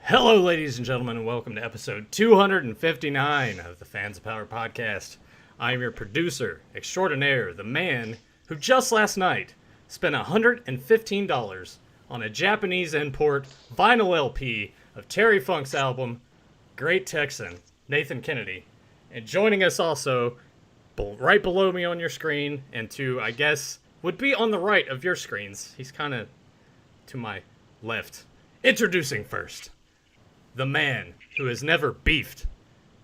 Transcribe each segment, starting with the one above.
Hello, ladies and gentlemen, and welcome to episode 259 of the Fans of Power podcast. I am your producer extraordinaire, the man who just last night spent $115 on a Japanese import vinyl LP of Terry Funk's album, Great Texan, Nathan Kennedy. And joining us also, right below me on your screen, and to, I guess, would be on the right of your screens. He's kind of to my left. Introducing first, the man who has never beefed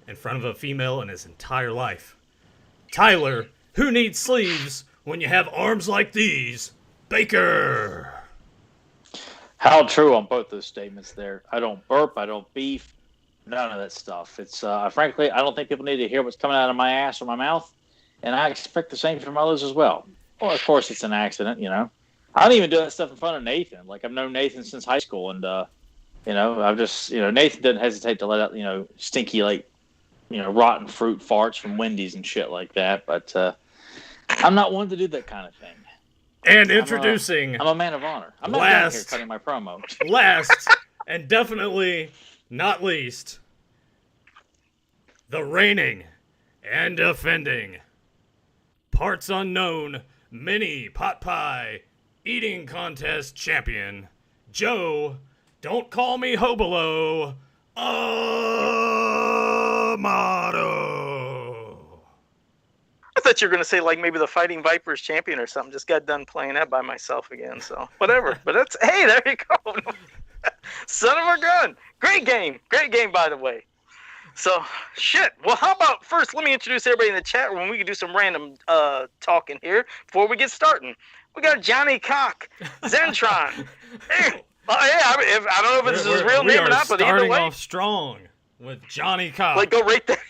in front of a female in his entire life. Tyler, who needs sleeves when you have arms like these? Baker. How true on both those statements there. I don't burp, I don't beef, none of that stuff. It's frankly, I don't think people need to hear what's coming out of my ass or my mouth, and I expect the same from others as well. Well, of course, it's an accident, you know. I don't even do that stuff in front of Nathan. Like, I've known Nathan since high school, and I've just, Nathan doesn't hesitate to let out, stinky, rotten fruit farts from Wendy's and shit like that. But I'm not one to do that kind of thing. And introducing... I'm a man of honor. I'm not down here cutting my promo. Last, and definitely not least, the reigning and defending, parts unknown, mini pot pie, eating contest champion, Joe... Don't call me Hobolo, Amato. I thought you were going to say, maybe the Fighting Vipers champion or something. Just got done playing that by myself again, so whatever. But hey, there you go. Son of a gun. Great game, by the way. So, shit. Well, how about first, let me introduce everybody in the chat room. We can do some random talking here before we get started. We got Johnny Cock, Zentron. Hey. I don't know if this is his real name or not, but either way. We are starting off strong with Johnny Cock. Go right there.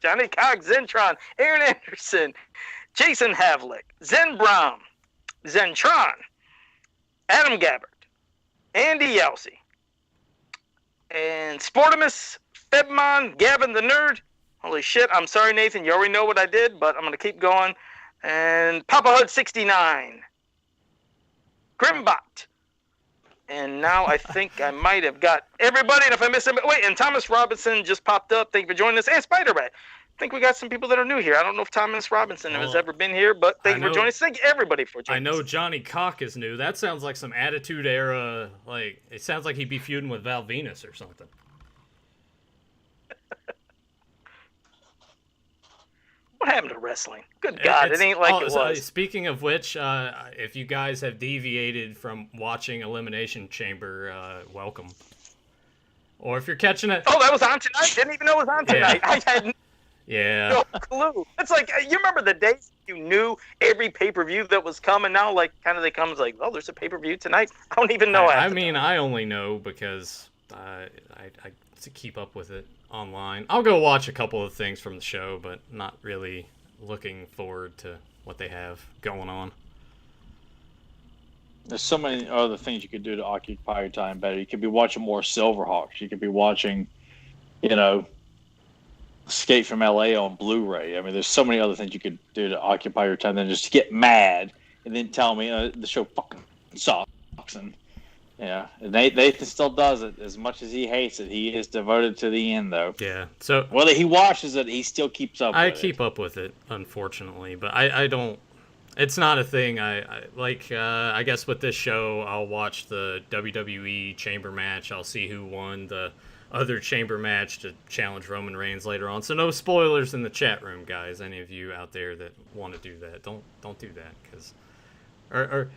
Johnny Cock, Zentron, Aaron Anderson, Jason Havlick, Zen Brown, Zentron, Adam Gabbard, Andy Yelsey, and Sportimus, Febmon, Gavin the Nerd. Holy shit, I'm sorry, Nathan. You already know what I did, but I'm going to keep going. And Papa Hud 69, Grimbot. And now I think I might have got everybody. And if I miss him, wait, and Thomas Robinson just popped up. Thank you for joining us. And Spider-Rat. I think we got some people that are new here. I don't know if Thomas Robinson has ever been here, but thank you for joining us. Thank you, everybody, for joining us. I know Johnny Cock is new. That sounds like some Attitude Era, it sounds like he'd be feuding with Val Venus or something. What happened to wrestling? Good God, it ain't like it was. Speaking of which, if you guys have deviated from watching Elimination Chamber, welcome. Or if you're catching it... Oh, that was on tonight? Didn't even know it was on tonight. Yeah. I had no clue. It's like, you remember the days you knew every pay-per-view that was coming? Now, they come oh, there's a pay-per-view tonight? I don't even know. I only know because I to keep up with it online. I'll go watch a couple of things from the show, but not really looking forward to what they have going on. There's so many other things you could do to occupy your time better. You could be watching more Silverhawks. You could be watching, Escape from LA on Blu-ray. I mean, there's so many other things you could do to occupy your time than just to get mad and then tell me the show fucking sucks. And yeah, Nathan still does it as much as he hates it. He is devoted to the end, though. Yeah. So whether he watches it, he still keeps up. I keep up with it, unfortunately, but I don't. It's not a thing. I guess with this show, I'll watch the WWE Chamber match. I'll see who won the other Chamber match to challenge Roman Reigns later on. So no spoilers in the chat room, guys. Any of you out there that want to do that, don't do that, because or.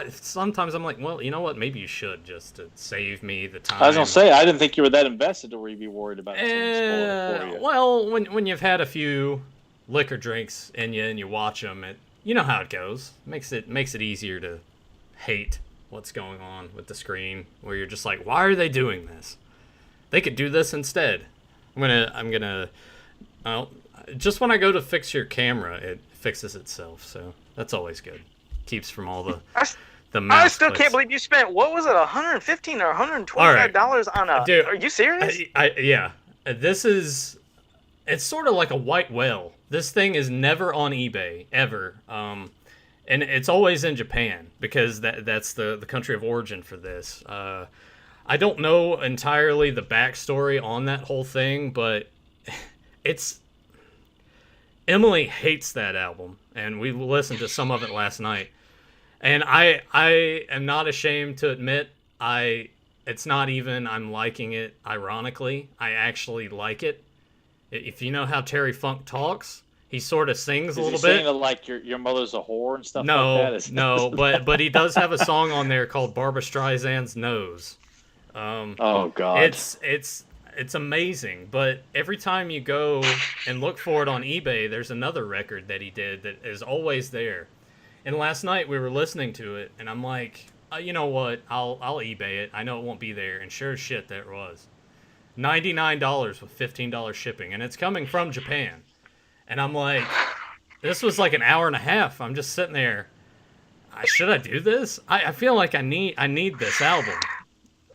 Sometimes I'm like, well, you know what? Maybe you should, just to save me the time. I was gonna say, I didn't think you were that invested, or you'd be worried about someone spoiling it for you. Well, when you've had a few liquor drinks in you and you watch them, you know how it goes. Makes it easier to hate what's going on with the screen, where you're just like, why are they doing this? They could do this instead. Just when I go to fix your camera, it fixes itself, so that's always good. Keeps from all the mouse I still can't believe you spent, what was it, $115 or $125 on a... Dude, are you serious? Yeah. It's sort of like a white whale. This thing is never on eBay, ever. And it's always in Japan, because that's the country of origin for this. I I don't know entirely the backstory on that whole thing, but it's Emily hates that album, and we listened to some of it last night. And I am not ashamed to admit it's not even I'm liking it ironically. I actually like it. If you know how Terry Funk talks, he sort of sings a little bit. Saying that, like your mother's a whore and stuff No, like that? no, but he does have a song on there called Barbra Streisand's Nose. Oh God. It's amazing, but every time you go and look for it on eBay, there's another record that he did that is always there. And last night we were listening to it, and I'm like, you know what? I'll eBay it. I know it won't be there, and sure as shit, there it was. $99 with $15 shipping, and it's coming from Japan. And I'm like, this was like an hour and a half. I'm just sitting there. Should I do this? I feel like I need this album.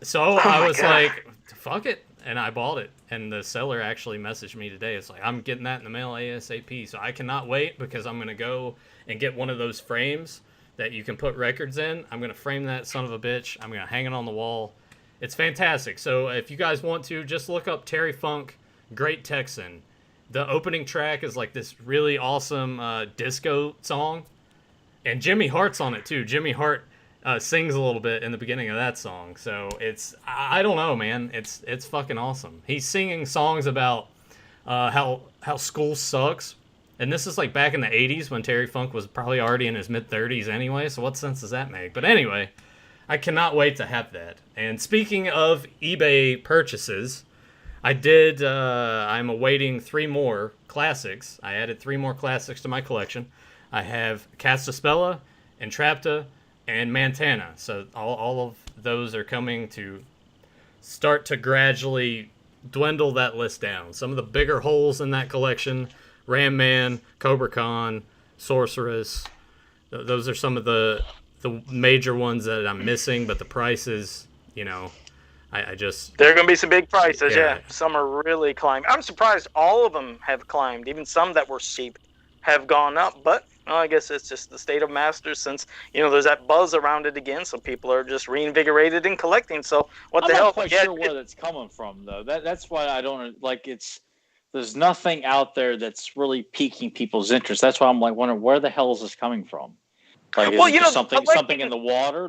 So I was like, fuck it. And I bought it. And the seller actually messaged me today. It's like, I'm getting that in the mail ASAP. So I cannot wait because I'm going to go and get one of those frames that you can put records in. I'm going to frame that son of a bitch. I'm going to hang it on the wall. It's fantastic. So if you guys want to, just look up Terry Funk, Great Texan. The opening track is like this really awesome disco song. And Jimmy Hart's on it too. Jimmy Hart sings a little bit in the beginning of that song. So I don't know, man. It's fucking awesome. He's singing songs about how school sucks. And this is like back in the 80s when Terry Funk was probably already in his mid-30s anyway. So what sense does that make? But anyway, I cannot wait to have that. And speaking of eBay purchases, I'm awaiting 3 more classics. I added 3 more classics to my collection. I have Castaspella, Entrapta, and Montana. So all of those are coming to start to gradually dwindle that list down. Some of the bigger holes in that collection, Ram Man, Cobra Khan, Sorceress, those are some of the major ones that I'm missing, but the prices, I just... There are going to be some big prices, Yeah. yeah. Some are really climbing. I'm surprised all of them have climbed. Even some that were cheap have gone up, but I guess it's just the state of Masters since, there's that buzz around it again, so people are just reinvigorated in collecting. So what I'm the hell? not quite sure where that's coming from, though. That's why I don't, there's nothing out there that's really piquing people's interest. That's why I'm wondering, where the hell is this coming from? Is something in the water?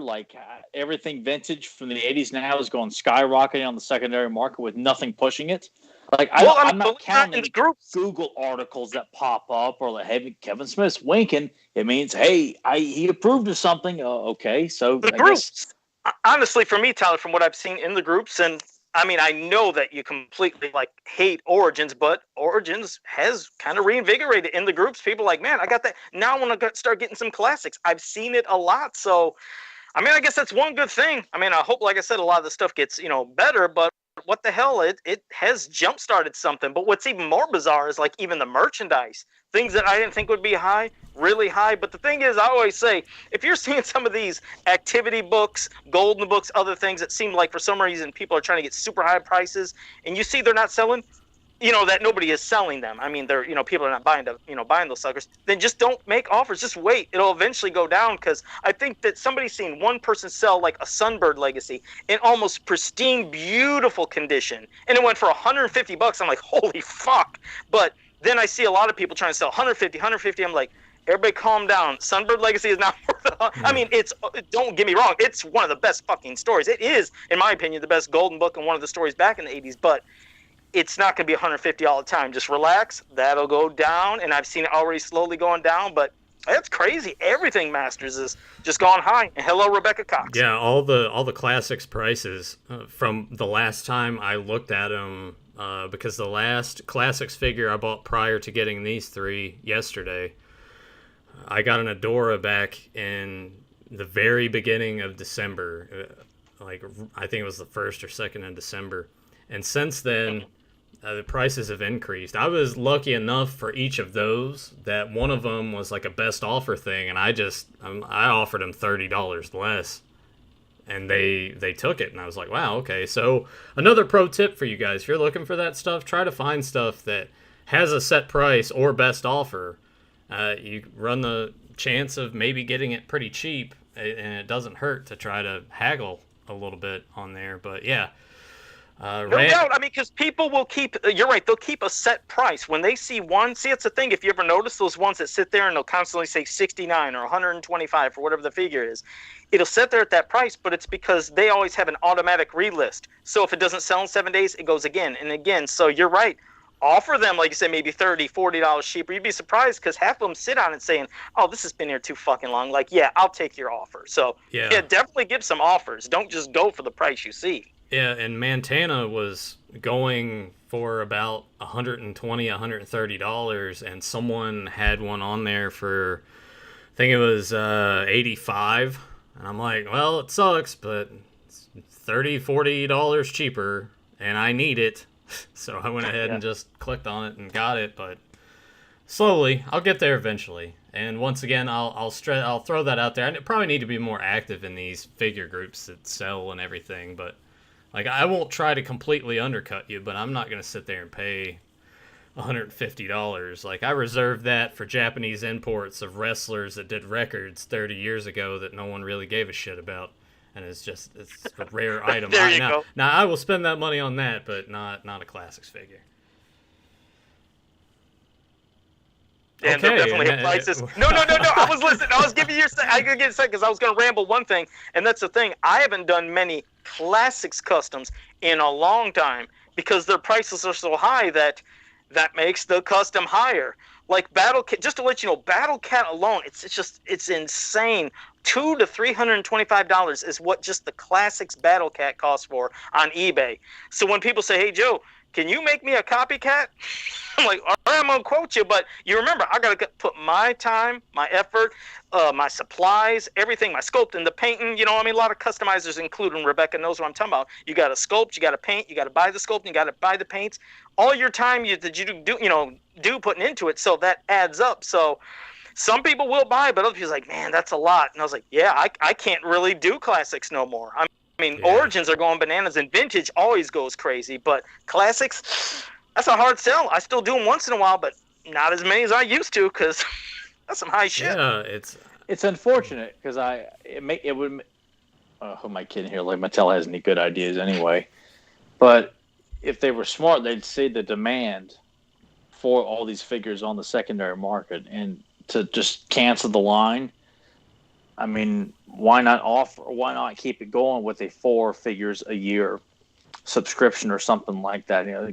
Everything vintage from the 80s now is going skyrocketing on the secondary market with nothing pushing it. I'm not counting Google articles that pop up or hey, Kevin Smith's winking. It means, hey, he approved of something. Okay, so the groups. Honestly, for me, Tyler, from what I've seen in the groups, and I know that you completely hate Origins, but Origins has kind of reinvigorated in the groups. People are like, man, I got that. Now I want to start getting some classics. I've seen it a lot, so I guess that's one good thing. I hope, like I said, a lot of the stuff gets better, but what the hell, it has jump-started something. But what's even more bizarre is even the merchandise, things that I didn't think would be high, really high. But the thing is, I always say, if you're seeing some of these activity books, golden books, other things that seem like for some reason people are trying to get super high prices, and you see they're not selling, that nobody is selling them. They're, people are not buying those suckers. Then just don't make offers. Just wait. It'll eventually go down, because I think that somebody's seen one person sell a Sunbird Legacy in almost pristine, beautiful condition, and it went for $150. I'm like, holy fuck. But then I see a lot of people trying to sell 150. I'm like, everybody calm down. Sunbird Legacy is not worth it. It's, don't get me wrong, it's one of the best fucking stories. It is, in my opinion, the best golden book and one of the stories back in the 80s, but it's not going to be $150 all the time. Just relax. That'll go down, and I've seen it already slowly going down, but that's crazy. Everything Masters is just gone high. And hello, Rebecca Cox. Yeah, all the classics prices from the last time I looked at them, because the last classics figure I bought prior to getting these 3 yesterday, I got an Adora back in the very beginning of December. I think it was the 1st or 2nd of December. And since then, the prices have increased. I was lucky enough for each of those that one of them was a best offer thing, and I offered them $30 less, and they took it, and I was like, wow, okay. So another pro tip for you guys: if you're looking for that stuff, try to find stuff that has a set price or best offer. You run the chance of maybe getting it pretty cheap, and it doesn't hurt to try to haggle a little bit on there. But yeah. No doubt. I mean, because people will keep. You're right. They'll keep a set price when they see one. See, it's the thing. If you ever notice those ones that sit there and they'll constantly say 69 or 125 for whatever the figure is, it'll sit there at that price. But it's because they always have an automatic relist. So if it doesn't sell in 7 days, it goes again and again. So you're right. Offer them, like you said, maybe $30, $40 cheaper. You'd be surprised because half of them sit on it saying, "Oh, this has been here too fucking long." Like, yeah, I'll take your offer. So yeah, definitely give some offers. Don't just go for the price you see. Yeah, and Montana was going for about $120, $130, and someone had one on there for, I think it was $85, and I'm like, well, it sucks, but it's $30, $40 cheaper, and I need it, so I went ahead and just clicked on it and got it, but slowly, I'll get there eventually, and once again, I'll throw that out there. I probably need to be more active in these figure groups that sell and everything, but like, I won't try to completely undercut you, but I'm not going to sit there and pay $150. Like, I reserved that for Japanese imports of wrestlers that did records 30 years ago that no one really gave a shit about. And it's a rare item. There you go. Now, I will spend that money on that, but not a Classics figure. And there definitely have prices. No. I was listening. I was giving you I could get a second because I was going to ramble one thing, and that's the thing. I haven't done many Classics customs in a long time because their prices are so high that makes the custom higher. Like Battle Cat, just to let you know, Battle Cat alone, it's insane. $200 to $325 is what just the Classics Battle Cat costs for on eBay. So when people say, "Hey Joe, can you make me a copycat?" I'm like, all right, I'm going to quote you, but you remember, I got to put my time, my effort, my supplies, everything, my sculpting, the painting, you know, I mean, a lot of customizers include, and Rebecca knows what I'm talking about. You got to sculpt, you got to paint, you got to buy the sculpting, you got to buy the paints, all your time that you do putting into it, so that adds up. So some people will buy, but other people are like, man, that's a lot. And I was like, yeah, I can't really do Classics no more. I mean, Origins are going bananas, and Vintage always goes crazy, but Classics, that's a hard sell. I still do them once in a while, but not as many as I used to because that's some high shit. Yeah, it's unfortunate because who am I kidding here? Like, Mattel has any good ideas anyway. But if they were smart, they'd see the demand for all these figures on the secondary market, and to just cancel the line. I mean, why not keep it going with a 4 figures a year subscription or something like that? You know,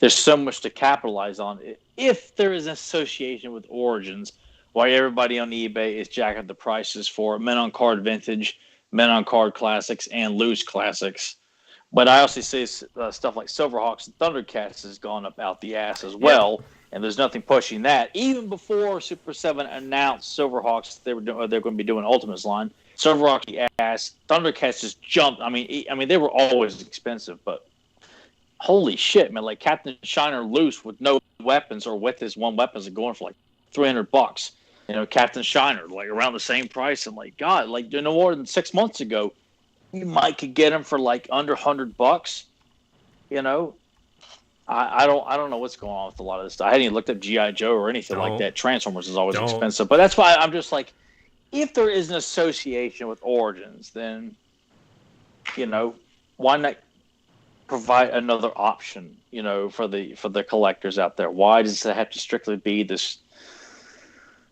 there's so much to capitalize on. If there is an association with Origins, why everybody on eBay is jacking up the prices for Men on Card Vintage, Men on Card Classics, and Loose Classics. But I also see stuff like Silverhawks and Thundercats has gone up out the ass as well. And there's nothing pushing that. Even before Super 7 announced Silverhawks, they're going to be doing Ultimates line. Silverhawks ass, Thundercats just jumped. I mean, they were always expensive, but holy shit, man! Like Captain Shiner Loose with no weapons, or with his one weapons, are going for like $300. You know, Captain Shiner like around the same price. And like, God, like no more than 6 months ago, you could get them for like under $100. You know. I don't know what's going on with a lot of this stuff. I hadn't even looked up G.I. Joe or anything like that. Transformers is always expensive. But that's why I'm just like, if there is an association with Origins, then, you know, why not provide another option, you know, for the collectors out there? Why does it have to strictly be this?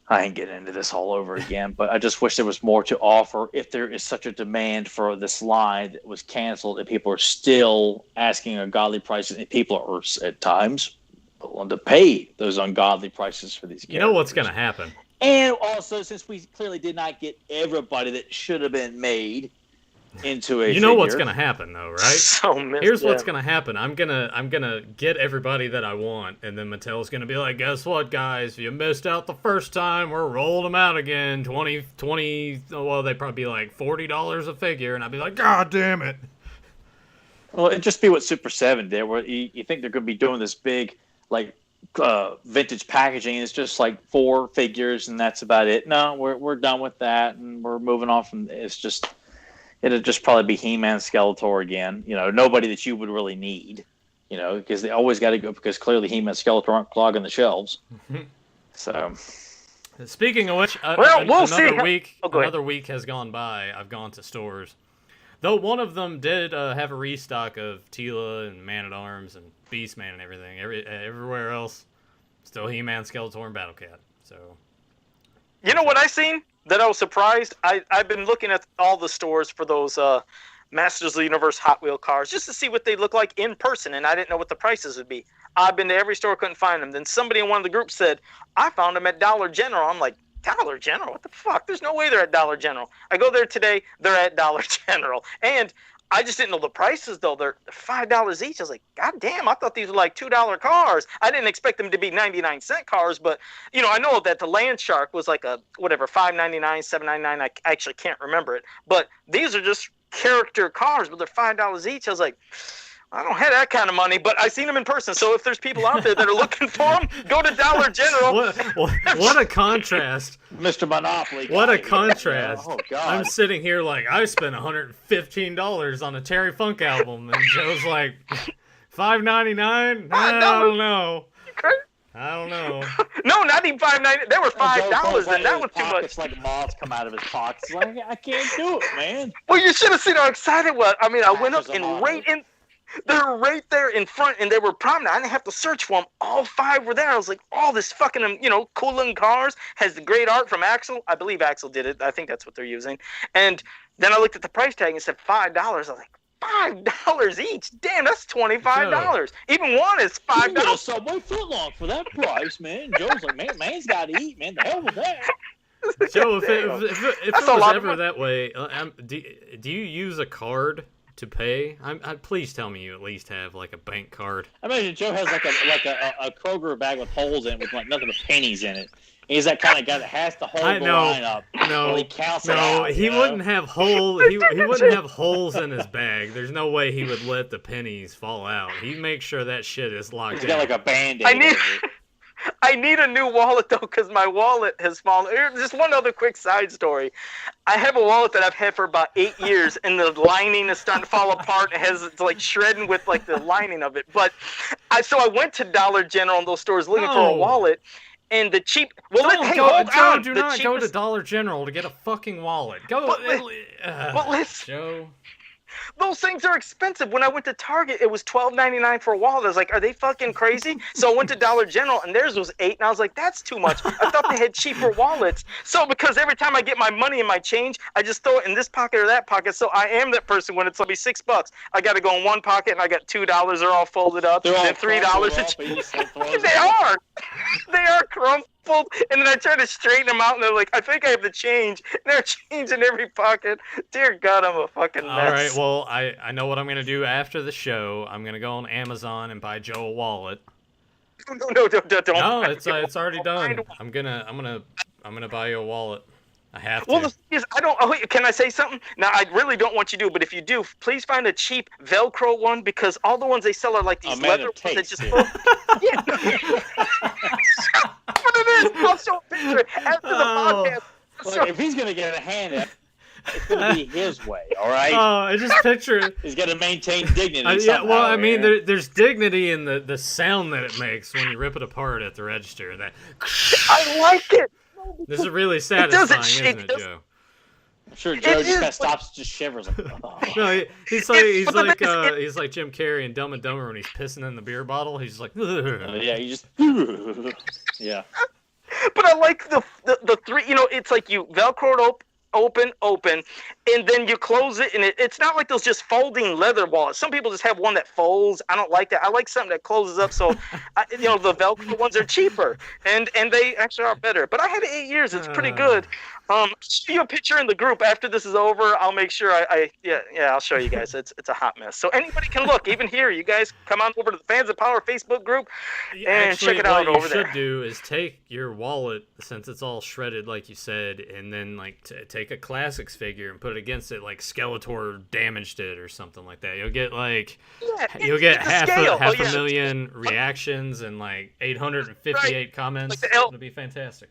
I ain't getting into this all over again, but I just wish there was more to offer. If there is such a demand for this line that was canceled and people are still asking ungodly prices, and people are at times willing to pay those ungodly prices for these characters. You know what's going to happen. And also, since we clearly did not get everybody that should have been made into a know what's going to happen, though, right? Here's yeah. what's going to happen. I'm gonna get everybody that I want, and then Mattel's going to be like, guess what, guys? You missed out the first time. We're rolling them out again. 20, well, they'd probably be like $40 a figure, and I'd be like, God damn it. Well, it'd just be what Super 7 did, where you think they're going to be doing this big, like, vintage packaging. It's just like 4 figures, and that's about it. No, we're done with that, and we're moving on from. It'll just probably be He-Man, Skeletor again. You know, nobody that you would really need. You know, because they always got to go, because clearly He-Man, Skeletor aren't clogging the shelves. So, Speaking of which, Well, we'll see. Another week has gone by. I've gone to stores. Though one of them did have a restock of Tila and Man-at-Arms and Beastman and everything. Everywhere else, still He-Man, Skeletor, and Battle Cat. So, you know what I seen that I was surprised? I've been looking at all the stores for those Masters of the Universe Hot Wheel cars just to see what they look like in person, and I didn't know what the prices would be. I've been to every store, couldn't find them. Then somebody in one of the groups said, I found them at Dollar General. I'm like, Dollar General? What the fuck? There's no way they're at Dollar General. I go there today, they're at Dollar General. And I just didn't know the prices, though. They're $5 each. I was like, God damn, I thought these were like $2 cars. I didn't expect them to be 99-cent cars, but, you know, I know that the Land Shark was like a, whatever, $5.99, $7.99. I actually can't remember it. But these are just character cars, but they're $5 each. I was like, I don't have that kind of money, but I seen them in person. So if there's people out there that are looking for them, go to Dollar General. What a contrast, Mr. Monopoly. What a contrast! Oh God! I'm sitting here like I spent $115 on a Terry Funk album, and Joe's like $5.99. I don't know. I don't know. No, not even $5.99. They were $5, and that was too much. It's like moths come out of his pockets. Like, I can't do it, man. Well, you should have seen how excited I was. I mean, I went up and they're right there in front, and they were prominent. I didn't have to search for them. All 5 were there. I was like, all this fucking, cool looking cars, has the great art from Axel. I believe Axel did it. I think that's what they're using. And then I looked at the price tag and said $5. I was like, $5 each? Damn, that's $25. Even one is $5. You get a Subway footlong for that price, man. Joe's like, man's got to eat, man. The hell with that. Joe, if it was ever that way, do you use a card to pay? Please tell me you at least have like a bank card. I imagine Joe has like a Kroger bag with holes in it with like nothing but pennies in it. He's that kind of guy that has to hold the line up. No, he counts it out, he wouldn't have holes. He wouldn't have holes in his bag. There's no way he would let the pennies fall out. He'd make sure that shit is locked in. He's got like a Band-Aid. I need a new wallet, though, because my wallet has fallen. Just one other quick side story. I have a wallet that I've had for about 8 years, and the lining is starting to fall apart. It's like shredding with like the lining of it. But I went to Dollar General and those stores looking for a wallet, and the cheap. Well, do not go to Dollar General to get a fucking wallet. Listen, Joe. Those things are expensive. When I went to Target, it was $12.99 for a wallet. I was like, are they fucking crazy? So I went to Dollar General, and theirs was $8, and I was like, that's too much. I thought they had cheaper wallets. So because every time I get my money and my change, I just throw it in this pocket or that pocket. So I am that person when it's only $6. I got to go in one pocket, and I got $2. They're all folded up. They're all and $3. They are. They are crumpled. And then I try to straighten them out, and they're like, I think I have the change. And they're change in every pocket. Dear God, I'm a fucking mess. All right, well, I know what I'm going to do after the show. I'm going to go on Amazon and buy Joe a wallet. No, don't. No, it's already done. I'm gonna buy you a wallet. I have to. Well, the thing is, can I say something? Now, I really don't want you to, but if you do, please find a cheap Velcro one, because all the ones they sell are like these leather ones that just fold. Yeah. What it is, I'll show a picture after the podcast. Look, if he's going to get a hand up, it's going to be his way, all right? Oh, I just picture it. He's got to maintain dignity I mean, there's dignity in the sound that it makes when you rip it apart at the register. That I like it. This is really satisfying, isn't it, Joe? I'm sure Joe just kind of stops, just shivers. Like, oh. No, he's like Jim Carrey in Dumb and Dumber when he's pissing in the beer bottle. He's like, yeah, he just, yeah. But I like the three. It's like you Velcro it open, and then you close it, and it's not like those just folding leather wallets. Some people just have one that folds. I don't like that. I like something that closes up. So, the Velcro ones are cheaper, and they actually are better. But I had 8 years. It's pretty good. I'll show you a picture in the group after this is over. I'll make sure I'll show you guys. It's a hot mess. So anybody can look. Even here, you guys come on over to the Fans of Power Facebook group and check it out over there. What you should do is take your wallet, since it's all shredded like you said, and then like take a Classics figure and put it against it, like Skeletor damaged it or something like that. You'll get half a million reactions and like 858 comments. It'll be fantastic.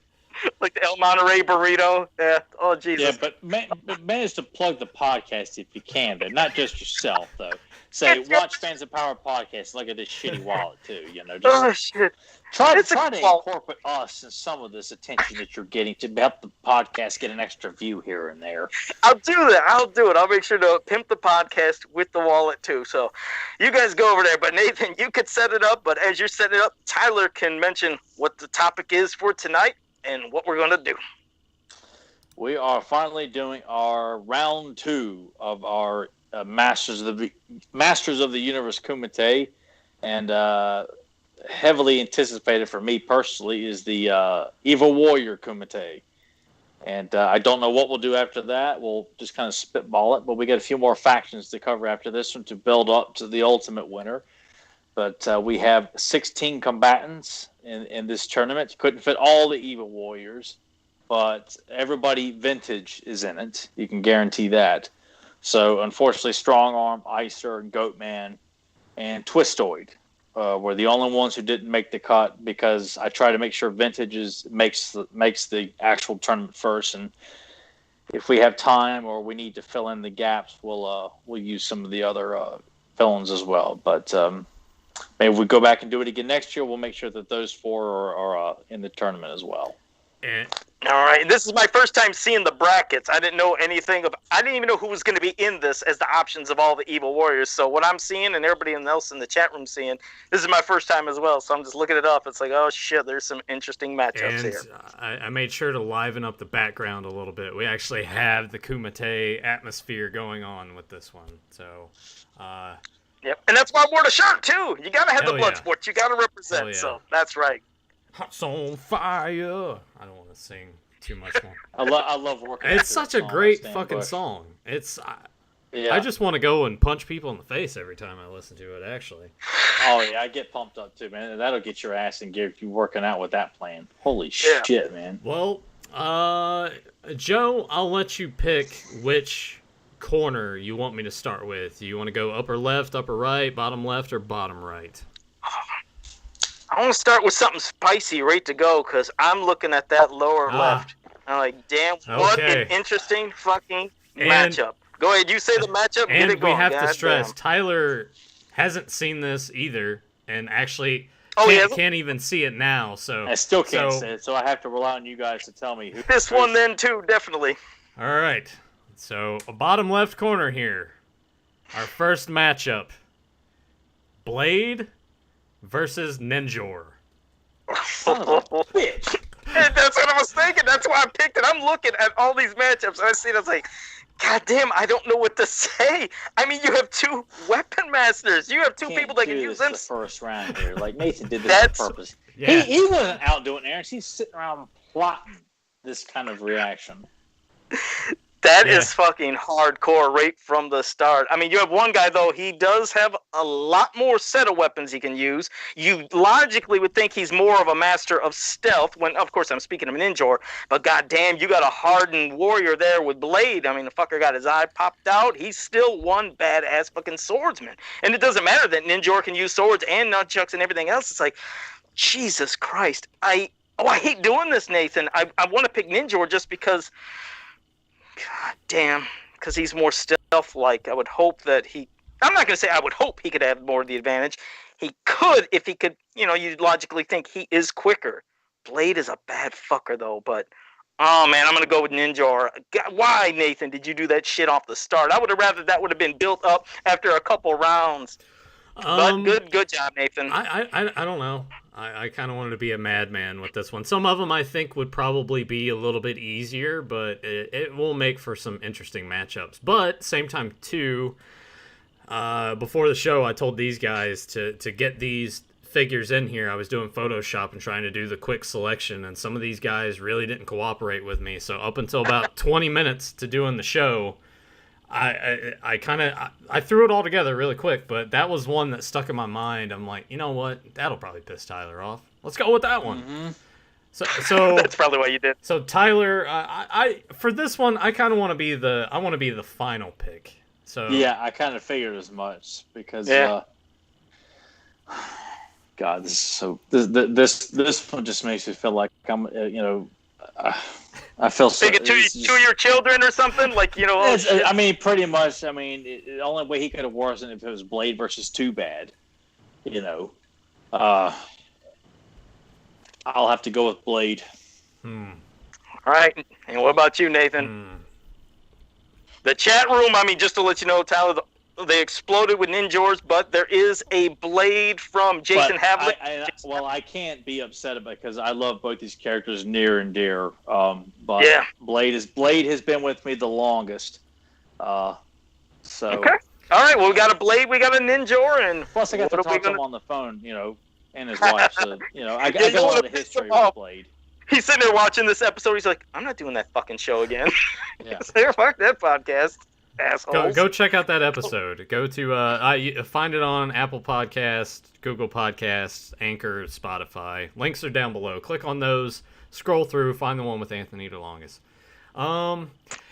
Like the El Monterey burrito. Yeah. Oh, Jesus. Yeah, but manage to plug the podcast if you can, though. Not just yourself, though. Say, watch Fans of Power podcast. Look at this shitty wallet, too. You know, just Oh, shit. try to Well, incorporate us in some of this attention that you're getting to help the podcast get an extra view here and there. I'll do that. I'll do it. I'll make sure to pimp the podcast with the wallet, too. So you guys go over there. But, Nathan, you could set it up. But as you're setting it up, Tyler can mention what the topic is for tonight and what we're going to do. We are finally doing our round 2 of our Masters of the Universe Kumite, and heavily anticipated for me personally is the Evil Warrior Kumite. And I don't know what we'll do after that. We'll just kind of spitball it, but we got a few more factions to cover after this one to build up to the ultimate winner. But we have 16 combatants in this tournament. Couldn't fit all the Evil Warriors, but everybody vintage is in it. You can guarantee that. So, unfortunately, Strong Arm, Icer, and Goatman, and Twistoid were the only ones who didn't make the cut because I try to make sure vintage makes the actual tournament first. And if we have time or we need to fill in the gaps, we'll use some of the other fill-ins as well. But maybe if we go back and do it again next year, we'll make sure that those 4 are in the tournament as well. All right. This is my first time seeing the brackets. I didn't know anything I didn't even know who was going to be in this as the options of all the Evil Warriors. So what I'm seeing and everybody else in the chat room seeing, this is my first time as well. So I'm just looking it up. It's like, oh shit, there's some interesting matchups here. I made sure to liven up the background a little bit. We actually have the Kumite atmosphere going on with this one. So, yep. And that's why I wore the shirt too. You got to have the blood sport. You got to represent. Yeah. So that's right. Hearts on fire. I don't want to sing too much more. I love working. It's such a great fucking song. I just want to go and punch people in the face every time I listen to it, actually. Oh, yeah, I get pumped up, too, man. That'll get your ass in gear if you're working out with that playing. Holy shit, man. Well, Joe, I'll let you pick which corner you want me to start with. You want to go upper left, upper right, bottom left, or bottom right? I want to start with something spicy right to go because I'm looking at that lower left. I'm like, damn, what an interesting fucking matchup. Go ahead, you say the matchup, get it going. And we have to stress, Tyler hasn't seen this either, and actually can't even see it now. So I still can't see it, so I have to rely on you guys to tell me. This one then, too, definitely. All right, so a bottom left corner here. Our first matchup, Blade versus Ninjor. Son of a bitch. And that's what I was thinking. That's why I picked it. I'm looking at all these matchups, and I see it. I was like, God damn, I don't know what to say. I mean, you have 2 weapon masters. You have 2 people that can use them. The first round here. Like, Nathan did this on purpose. Yeah. He wasn't out doing errands. He's sitting around plotting this kind of reaction. That is fucking hardcore right from the start. I mean, you have one guy, though, he does have a lot more set of weapons he can use. You logically would think he's more of a master of stealth when, of course, I'm speaking of Ninjor, but goddamn, you got a hardened warrior there with Blade. I mean, the fucker got his eye popped out. He's still one badass fucking swordsman. And it doesn't matter that Ninjor can use swords and nunchucks and everything else. It's like, Jesus Christ. I hate doing this, Nathan. I want to pick Ninjor just because... God damn, because he's more stealth-like. I would hope that I'm not going to say I would hope he could have more of the advantage. He could if he could, you'd logically think he is quicker. Blade is a bad fucker, though, but... Oh, man, I'm going to go with Ninjor. God, why, Nathan, did you do that shit off the start? I would have rather that would have been built up after a couple rounds. But good job, Nathan. I don't know. I kind of wanted to be a madman with this one. Some of them I think would probably be a little bit easier, but it will make for some interesting matchups. But same time too, before the show, I told these guys to get these figures in here. I was doing Photoshop and trying to do the quick selection, and some of these guys really didn't cooperate with me. So up until about 20 minutes to doing the show, I threw it all together really quick, but that was one that stuck in my mind. I'm like, you know what? That'll probably piss Tyler off. Let's go with that one. Mm-hmm. So that's probably what you did. So Tyler, I for this one, I kind of want to be the final pick. So yeah, I kind of figured as much because God, this is so this one just makes me feel like I'm I feel so. Take it to your children or something, like I mean, pretty much. I mean, the only way he could have worsened if it was Blade versus Too Bad. I'll have to go with Blade. All right, and what about you, Nathan? The chat room. I mean, just to let you know, Tyler, they exploded with Ninjors, but there is a Blade from Jason Havlick. I can't be upset about it because I love both these characters near and dear. But yeah. Blade has been with me the longest. So okay. All right. Well, we got a Blade, we got a Ninjor, and plus I got to talk to him on the phone, and his wife. So I got a lot of history with Blade. He's sitting there watching this episode. He's like, I'm not doing that fucking show again. Yeah. Fuck that podcast. Assholes. Go check out that episode. Go to find it on Apple Podcasts, Google Podcasts, Anchor, Spotify. Links are down below. Click on those. Scroll through. Find the one with Anthony DeLongis. I'm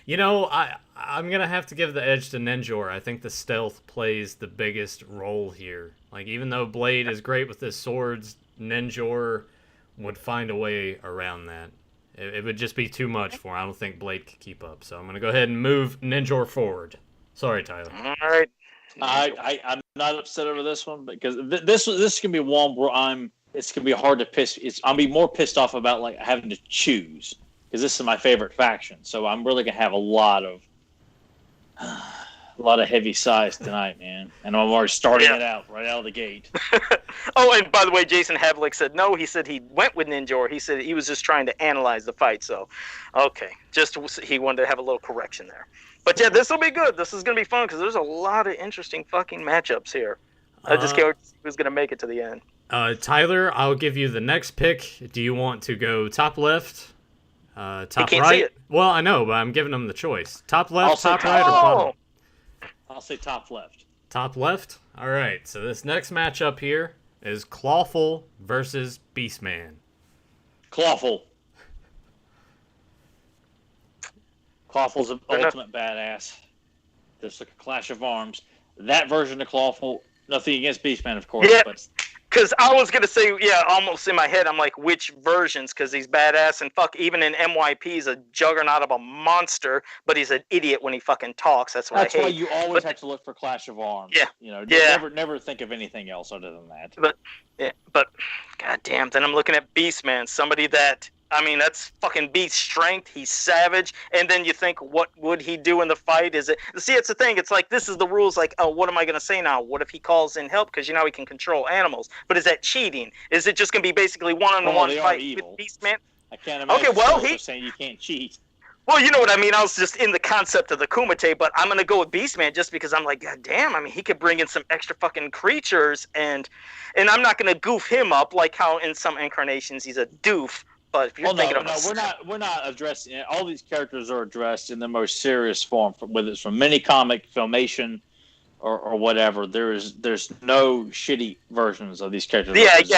gonna have to give the edge to Ninjor. I think the stealth plays the biggest role here. Like, even though Blade is great with his swords, Ninjor would find a way around that. It would just be too much for him. I don't think Blade could keep up. So I'm going to go ahead and move Ninjor forward. Sorry, Tyler. All right. I'm not upset over this one because this can be one where it's going to be hard to piss. I'll be more pissed off about like having to choose because this is my favorite faction. So I'm really going to have a lot of heavy sighs tonight, man. And I'm already starting it out right out of the gate. Oh, and by the way, Jason Havlick said no. He said he went with Ninjor. He said he was just trying to analyze the fight. So, okay. He wanted to have a little correction there. But yeah, this will be good. This is going to be fun because there's a lot of interesting fucking matchups here. I just can't wait to see who's going to make it to the end. Tyler, I'll give you the next pick. Do you want to go top left, top can't right? see it. Well, I know, but I'm giving them the choice. Top left, top right, or bottom? I'll say top left. Top left? All right, so this next matchup here is Clawful versus Beastman. Clawful. Clawful's an ultimate badass. There's like a clash of arms. That version of Clawful, nothing against Beastman, of course. Yeah. But Because I was going to say, almost in my head, I'm like, which versions? Because he's badass, and fuck, even in MYP, he's a juggernaut of a monster, but he's an idiot when he fucking talks. That's what I hate. That's why you always have to look for Clash of Arms. Yeah. Never think of anything else other than that. But goddamn, then I'm looking at Beastman, somebody that, I mean, that's fucking beast strength. He's savage. And then you think, what would he do in the fight? It's the thing. It's like, this is the rules. Like, oh, what am I going to say now? What if he calls in help? Because, he can control animals. But is that cheating? Is it just going to be basically one-on-one fight with Beastman? I can't imagine. Okay, well, he's saying you can't cheat. Well, you know what I mean. I was just in the concept of the Kumite, but I'm going to go with Beastman just because I'm like, God damn, I mean, he could bring in some extra fucking creatures, and I'm not going to goof him up like how in some incarnations he's a doof. But if you're thinking we're not addressing it. All these characters are addressed in the most serious form, whether it's from mini-comic, filmation, or whatever. There's no shitty versions of these characters. Good.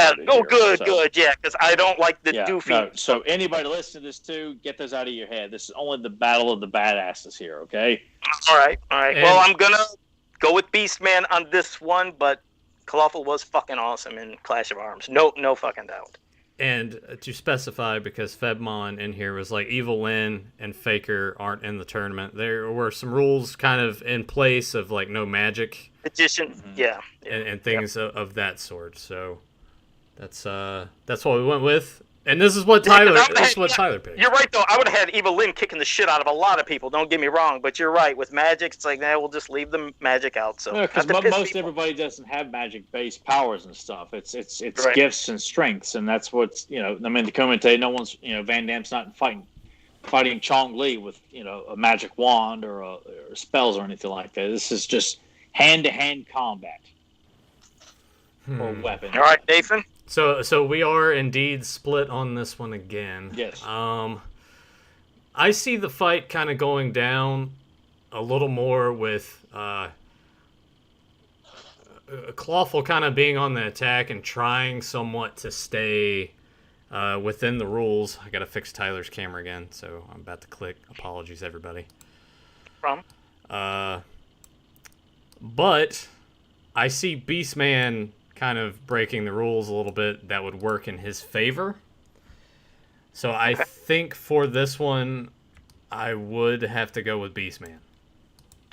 Yeah, because I don't like the doofy. No. So anybody listening to this too, get those out of your head. This is only the battle of the badasses here, okay? All right. Well, I'm gonna go with Beastman on this one, but Clawful was fucking awesome in Clash of Arms. No fucking doubt. And to specify, because Febmon in here was like Evil Lyn and Faker aren't in the tournament, there were some rules kind of in place of like no magic. Magician, yeah. And things of that sort. So that's what we went with. And this is what Tyler picked. You're right, though. I would have had Evil Lyn kicking the shit out of a lot of people. Don't get me wrong, but you're right. With magic, it's like, we'll just leave the magic out. So because most everybody doesn't have magic-based powers and stuff. It's right. Gifts and strengths, and that's what's I mean, the Kumite, no one's Van Damme's not fighting Chong Li with a magic wand or spells or anything like that. This is just hand-to-hand combat or weapon. All right, Nathan. So we are indeed split on this one again. Yes. I see the fight kind of going down a little more with Clawful kind of being on the attack and trying somewhat to stay within the rules. I gotta fix Tyler's camera again, so I'm about to click. Apologies, everybody. Problem. But I see Beastman kind of breaking the rules a little bit that would work in his favor. So I think for this one, I would have to go with Beastman.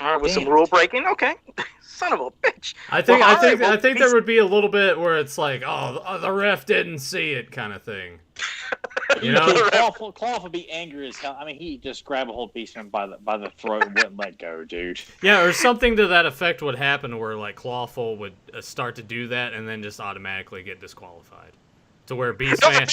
All right, with Damn some it. rule breaking. Okay, son of a bitch. I think Well, I all think right, well, I think there would be a little bit where it's like, oh, the ref didn't see it, kind of thing. You know? Claw would be angry as hell. I mean, he just grabbed a hold of Beastman by the throat and wouldn't let go, dude. Yeah, or something to that effect would happen where like Clawful would start to do that and then just automatically get disqualified. To where Beastman,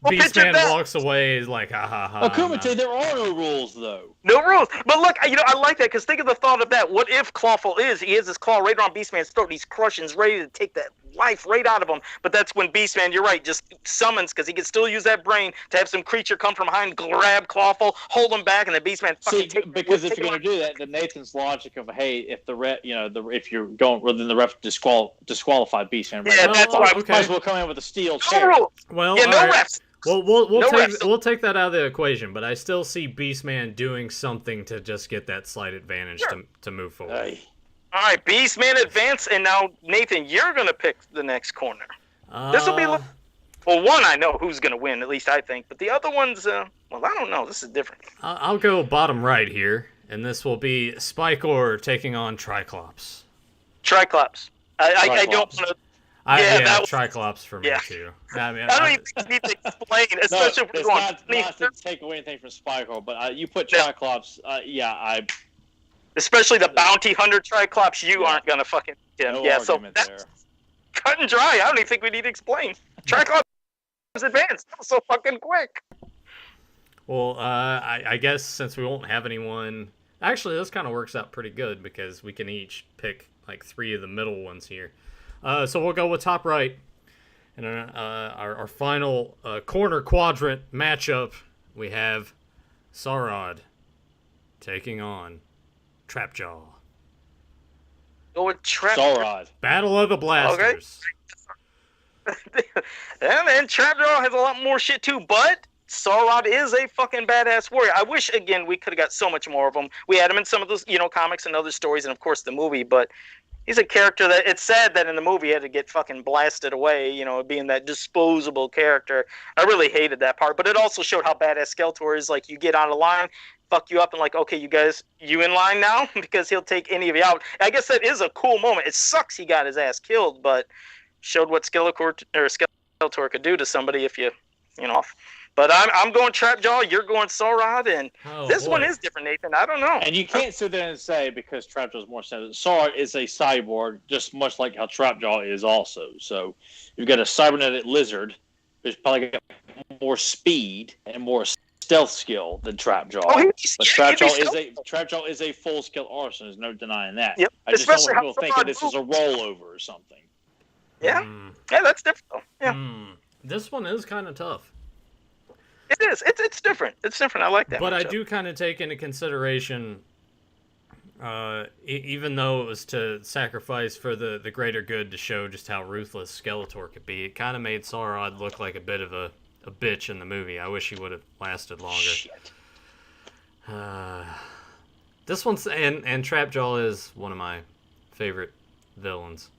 Beastman walks away is like, ha ha ha. Oh, Kumite, there are no rules though. No rules. But look, I like that because think of the thought of that. What if Clawful he has his claw right on Beastman's throat. He's crushing, he's ready to take that life right out of him. But that's when Beastman, you're right, just summons because he can still use that brain to have some creature come from behind, grab Clawful, hold him back, and then Beastman fucking because if you're going to do that, then Nathan's logic of if the ref, if you're going, well, then the ref disqualify Beastman. Right? Yeah, that's why. Might as well come in with a steel No chair. rules. Well, Yeah, no all right. refs. Well, No refs. we'll take that out of the equation, but I still see Beastman doing something to just get that slight advantage to move forward. All right, Beastman advance, and now Nathan, you're gonna pick the next corner. This will be well, one I know who's gonna win, at least I think, but the other ones, well, I don't know. This is different. I'll go bottom right here, and this will be Spikor taking on Triclops. Triclops. I don't want to. Yeah, Triclops for me too. I mean, I don't even think you need to explain, especially if we're going. Not to take away anything from Spikor, but you put Triclops. Especially the bounty hunter Triclops, you aren't gonna fucking get him. No so that's there. cut and dry. I don't even think we need to explain. Triclops advanced. That was so fucking quick. Well, I guess since we won't have anyone, actually this kind of works out pretty good because we can each pick like 3 of the middle ones here. So we'll go with top right, and our final corner quadrant matchup, we have Sarod taking on Trapjaw. Go with Sarod. Battle of the Blasters. Okay. And then Trapjaw has a lot more shit too, but Sarod is a fucking badass warrior. I wish, again, we could have got so much more of him. We had him in some of those, comics and other stories, and of course the movie, but he's a character that it's sad that in the movie he had to get fucking blasted away, being that disposable character. I really hated that part, but it also showed how badass Skeletor is. Like, you get on the line, fuck you up, and like, okay, you guys, you in line now? Because he'll take any of you out. I guess that is a cool moment. It sucks he got his ass killed, but showed what Skeletor could do to somebody if you off. But I'm going Trapjaw, you're going Sarod, and this one is different, Nathan. I don't know. And you can't sit there and say, because Trapjaw is more sensitive, Sarod is a cyborg, just much like how Trapjaw is also. So you've got a cybernetic lizard who's probably got more speed and more stealth skill than Trapjaw. But Trapjaw is a full skill artisan. There's no denying that. Yep. I just don't want people thinking this is a rollover or something. Yeah, yeah, that's different though. Yeah. This one is kind of tough. It is. It's different. It's different. I like that. But matchup. I do kind of take into consideration, even though it was to sacrifice for the greater good to show just how ruthless Skeletor could be, it kind of made Sarod look like a bit of a bitch in the movie. I wish he would have lasted longer. Shit. This one's and Trapjaw is one of my favorite villains.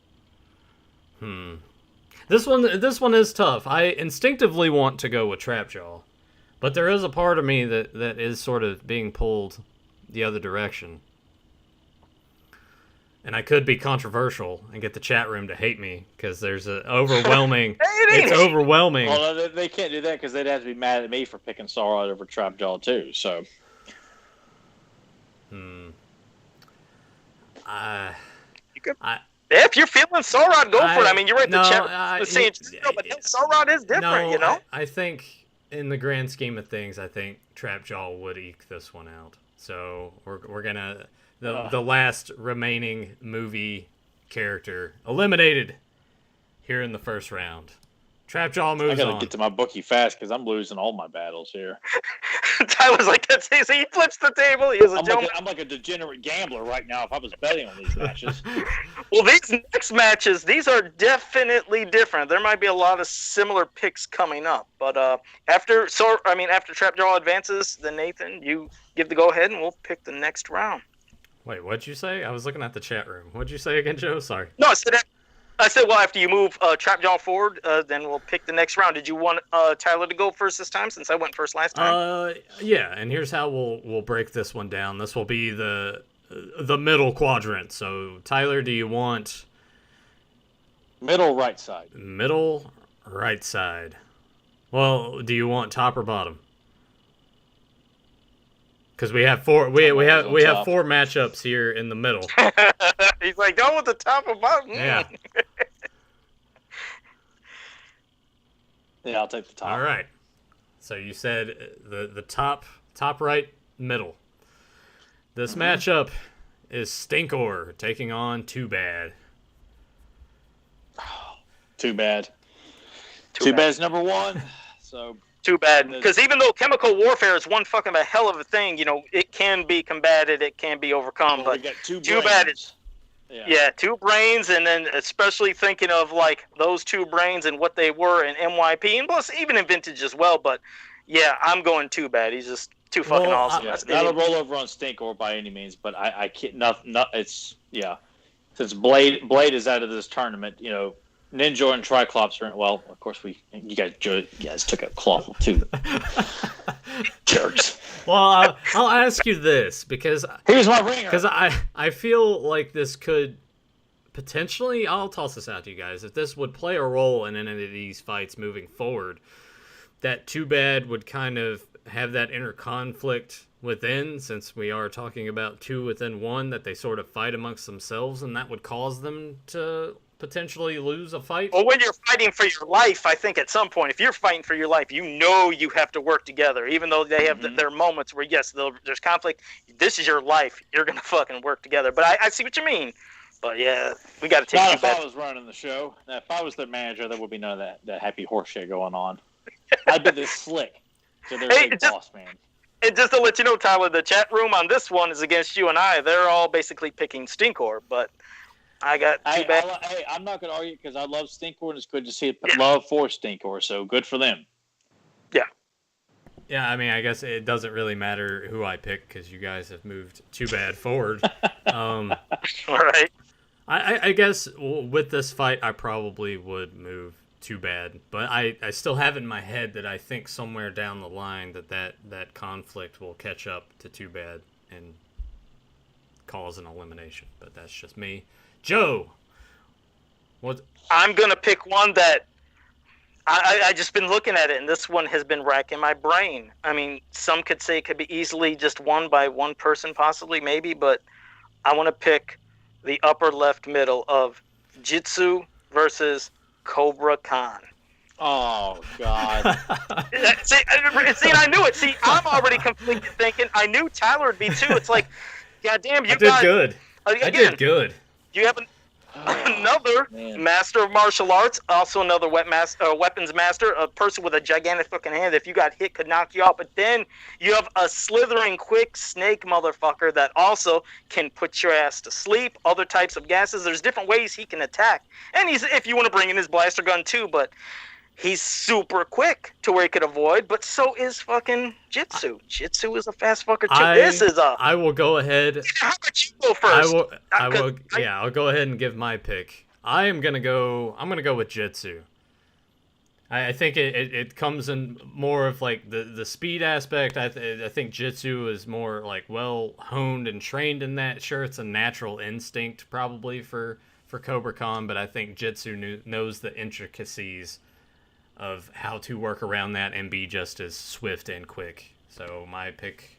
This one is tough. I instinctively want to go with Trapjaw, but there is a part of me that is sort of being pulled the other direction. And I could be controversial and get the chat room to hate me because there's an overwhelming. It's overwhelming. Well, they can't do that because they'd have to be mad at me for picking Sarod over Trapjaw too. So. If you're feeling Sarod, go for it. I mean, you're right. The chat was saying, but Sarod is different, I think in the grand scheme of things, I think Trapjaw would eke this one out. So we're gonna the last remaining movie character eliminated here in the first round. Trapjaw moves on. I gotta get to my bookie fast because I'm losing all my battles here. Tyler's like, that's easy. He flips the table. He is a gentleman. I'm like a degenerate gambler right now if I was betting on these matches. Well, these next matches, these are definitely different. There might be a lot of similar picks coming up. But after Trapjaw advances, then Nathan, you give the go-ahead and we'll pick the next round. Wait, what'd you say? I was looking at the chat room. What'd you say again, Joe? Sorry. No, I said I said, well, after you move Trap Jaw forward, then we'll pick the next round. Did you want Tyler to go first this time, since I went first last time? Yeah, and here's how we'll break this one down. This will be the middle quadrant. So, Tyler, do you want Middle right side. middle right side? Well, do you want top or bottom? Because we have four. We have top. 4 matchups here in the middle. He's like, go with the top or bottom. Yeah. Yeah, I'll take the top. All right. So you said the top right middle. This matchup is Stinkor taking on Too Bad. Too bad. Too bad's number 1. So Too bad, because even though chemical warfare is one fucking a hell of a thing, it can be combated, it can be overcome, we but got Too Bad is. Yeah, 2 brains, and then especially thinking of like those 2 brains and what they were in MYP, and plus even in Vintage as well. But yeah, I'm going Too Bad. He's just too fucking awesome. Yeah, not a rollover on Stinkor by any means, but I can't. Not it's Since Blade is out of this tournament, Ninjor and Triclops are. Well, of course you guys took a claw too. Jerks. Well, I'll ask you this, because Here's my ringer. Because I feel like this could potentially, I'll toss this out to you guys, if this would play a role in any of these fights moving forward, that Too Bad would kind of have that inner conflict within, since we are talking about 2 within 1, that they sort of fight amongst themselves, and that would cause them to potentially lose a fight. Well, when you're fighting for your life, I think at some point, if you're fighting for your life, you have to work together. Even though they have their moments where, yes, there's conflict, this is your life. You're going to fucking work together. But I see what you mean. But yeah, we got to take Not if I was running the show. Now, if I was their manager, there would be none of that happy horse shit going on. I'd be this slick to their big boss man. And just to let you know, Tyler, the chat room on this one is against you and I. They're all basically picking Stinkor, but I got Too Bad. I'm not going to argue because I love Stinkor, and it's good to see love for Stinkor, so good for them. Yeah. Yeah, I mean, I guess it doesn't really matter who I pick because you guys have moved Too Bad forward. All right. I guess with this fight, I probably would move Too Bad, but I still have it in my head that I think somewhere down the line that conflict will catch up to Too Bad and cause an elimination. But that's just me. Joe, what? I'm gonna pick one that I just been looking at it, and this one has been racking my brain. I mean, some could say it could be easily just won by one person, possibly, maybe, but I want to pick the upper left middle of Jitsu versus Cobra Khan. Oh, God. See, I knew it. See, I'm already completely thinking. I knew Tyler would be too. It's like, goddamn, I did good. Again, I did good. You have another master of martial arts, also another weapons master, a person with a gigantic fucking hand. If you got hit, could knock you out. But then you have a slithering, quick snake motherfucker that also can put your ass to sleep. Other types of gases. There's different ways he can attack. And if you want to bring in his blaster gun too, but he's super quick to where he could avoid, but so is fucking Jitsu. Jitsu is a fast fucker too. I will go ahead. How about you go first? I'll go ahead and give my pick. I'm gonna go with Jitsu. I think it comes in more of like the speed aspect. I think Jitsu is more like well honed and trained in that. Sure, it's a natural instinct probably for Cobra Khan, but I think Jitsu knows the intricacies of how to work around that and be just as swift and quick. So my pick,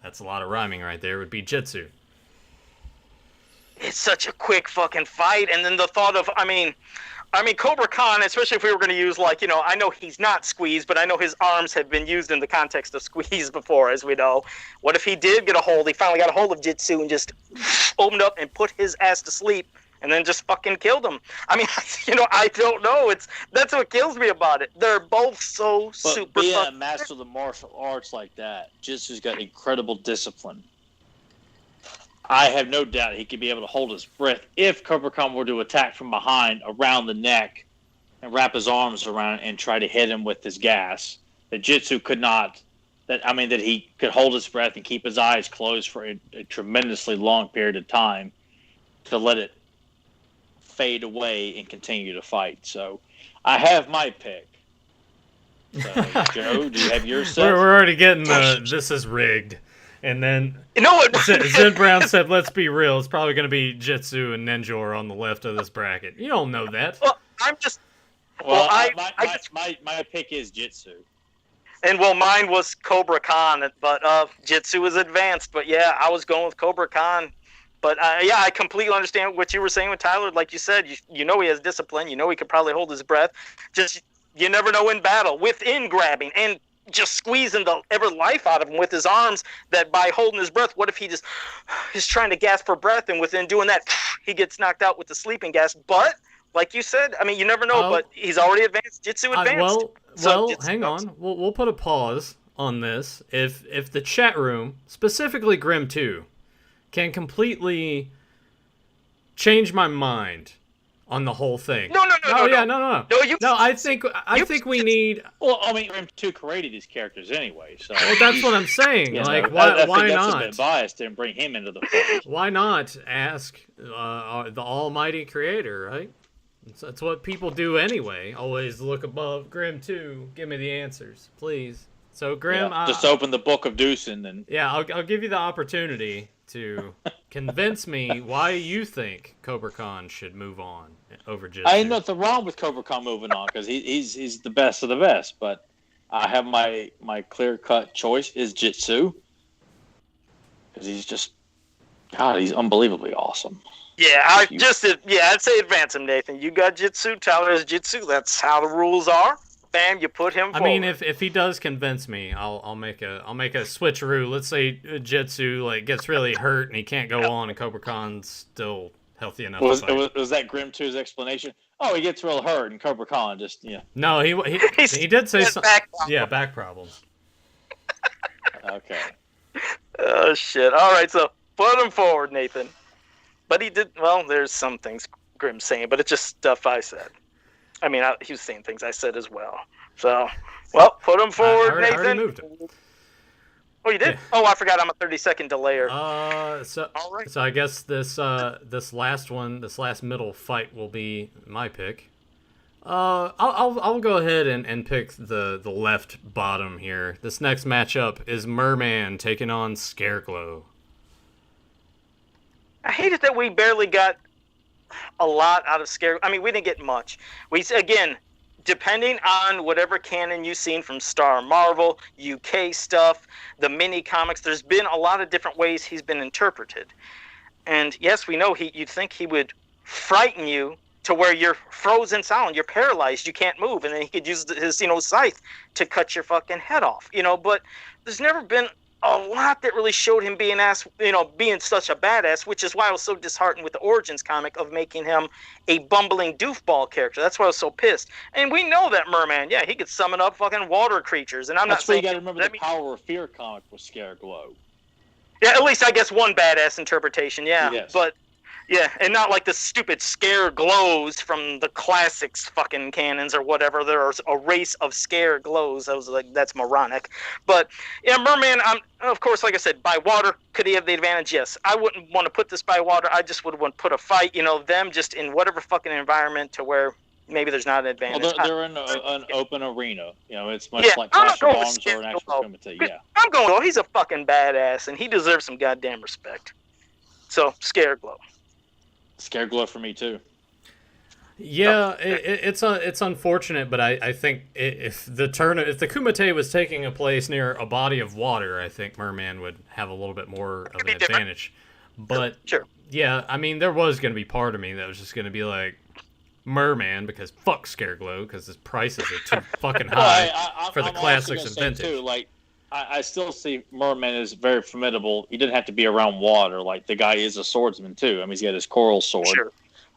that's a lot of rhyming right there, would be Jitsu. It's such a quick fucking fight, and then the thought of, I mean, Cobra Khan, especially if we were going to use, like, I know he's not Squeeze, but I know his arms have been used in the context of Squeeze before, as we know. What if he did get he finally got a hold of Jitsu and just opened up and put his ass to sleep, and then just fucking killed him? I mean, I don't know. That's what kills me about it. They're both so super. Being a master of the martial arts like that, Jitsu's got incredible discipline. I have no doubt he could be able to hold his breath if Cobra Khan were to attack from behind, around the neck, and wrap his arms around and try to hit him with his gas. That Jitsu could not. That he could hold his breath and keep his eyes closed for a tremendously long period of time to let it fade away and continue to fight. So I have my pick. So, Joe, do you have yours set? We're already getting the this is rigged. And then You know what? Zed Brown said, let's be real, it's probably going to be Jitsu and Ninjor on the left of this bracket. You don't know that. Well, I'm just. Well, Well, my pick is Jitsu. And well, mine was Cobra Khan, but Jitsu is advanced. But yeah, I was going with Cobra Khan. But yeah, I completely understand what you were saying with Tyler. Like you said, you know he has discipline. You know he could probably hold his breath. Just you never know in battle. Within grabbing and just squeezing the ever life out of him with his arms, that by holding his breath, what if he just is trying to gasp for breath, and within doing that, he gets knocked out with the sleeping gas. But like you said, I mean, you never know. But he's already advanced. Jitsu advanced. Well, hang on. We'll put a pause on this. If the chat room, specifically Grim 2, can completely change my mind on the whole thing. No. I think we need. Well, I mean, Grim 2 created these characters anyway, so. Well, that's what I'm saying. You know, like, I why think not? That's a bit biased and bring him into the fold. Why not ask the Almighty Creator, right? That's what people do anyway. Always look above. Grim 2, give me the answers, please. So Grim, just open the book of Deucin and. Yeah, I'll give you the opportunity to convince me why you think Cobra Khan should move on over Jitsu. I ain't nothing wrong with Cobra Khan moving on because he's the best of the best. But I have my clear-cut choice is Jitsu because he's just he's unbelievably awesome. Yeah, I'd say advance him, Nathan. You got Jitsu, Tyler has Jitsu. That's how the rules are. Bam, you put him forward. I mean, if he does convince me, I'll make a switcheroo. Let's say Jitsu gets really hurt and he can't go on, and Cobra Khan's still healthy enough. Was that Grim 2's explanation? Oh, he gets real hurt, and Cobra Khan just No, he did say something. Yeah, back problems. Okay. Oh shit! All right, so put him forward, Nathan. But he did well. There's some things Grim's saying, but it's just stuff I said. I mean, he was saying things I said as well. So, well, put him forward, Nathan. I already moved him. Oh, you did? Yeah. Oh, I forgot. I'm a 30-second delayer. So I guess this last middle fight will be my pick. I'll go ahead and pick the left bottom here. This next matchup is Merman taking on Scareglow. I hated that we barely got a lot out of Scareglow. I mean, we didn't get much. Again, depending on whatever canon you've seen from Star Marvel, UK stuff, the mini comics, there's been a lot of different ways he's been interpreted. And yes, we know you'd think he would frighten you to where you're frozen solid, you're paralyzed, you can't move, and then he could use his scythe to cut your fucking head off. But there's never been a lot that really showed him being being such a badass, which is why I was so disheartened with the Origins comic of making him a bumbling doofball character. That's why I was so pissed. And we know that Merman, he could summon up fucking water creatures. And That's why you got to remember the Power of Fear comic with Scareglow. Yeah, at least I guess one badass interpretation. Yeah, yes. But yeah, and not like the stupid Scareglows from the classics fucking canons or whatever. There's a race of Scareglows. That's moronic. But yeah, Merman, of course, like I said, by water, could he have the advantage? Yes. I wouldn't want to put this by water. I just would want to put a fight, them just in whatever fucking environment to where maybe there's not an advantage. Well, they're in an open arena. It's much like Clash of Bombs or an actual Kumite. Yeah. I'm going, he's a fucking badass, and he deserves some goddamn respect. So, Scareglow. Scareglow for me too. Yeah, it's unfortunate, but I think if the Kumite was taking place near a body of water, I think Merman would have a little bit more of an advantage. But sure. Yeah, I mean, there was going to be part of me that was just going to be like Merman because fuck Scareglow because his prices are too fucking high for the classics and vintage. Too, I still see Merman as very formidable. He didn't have to be around water. The guy is a swordsman, too. I mean, he's got his coral sword. Sure.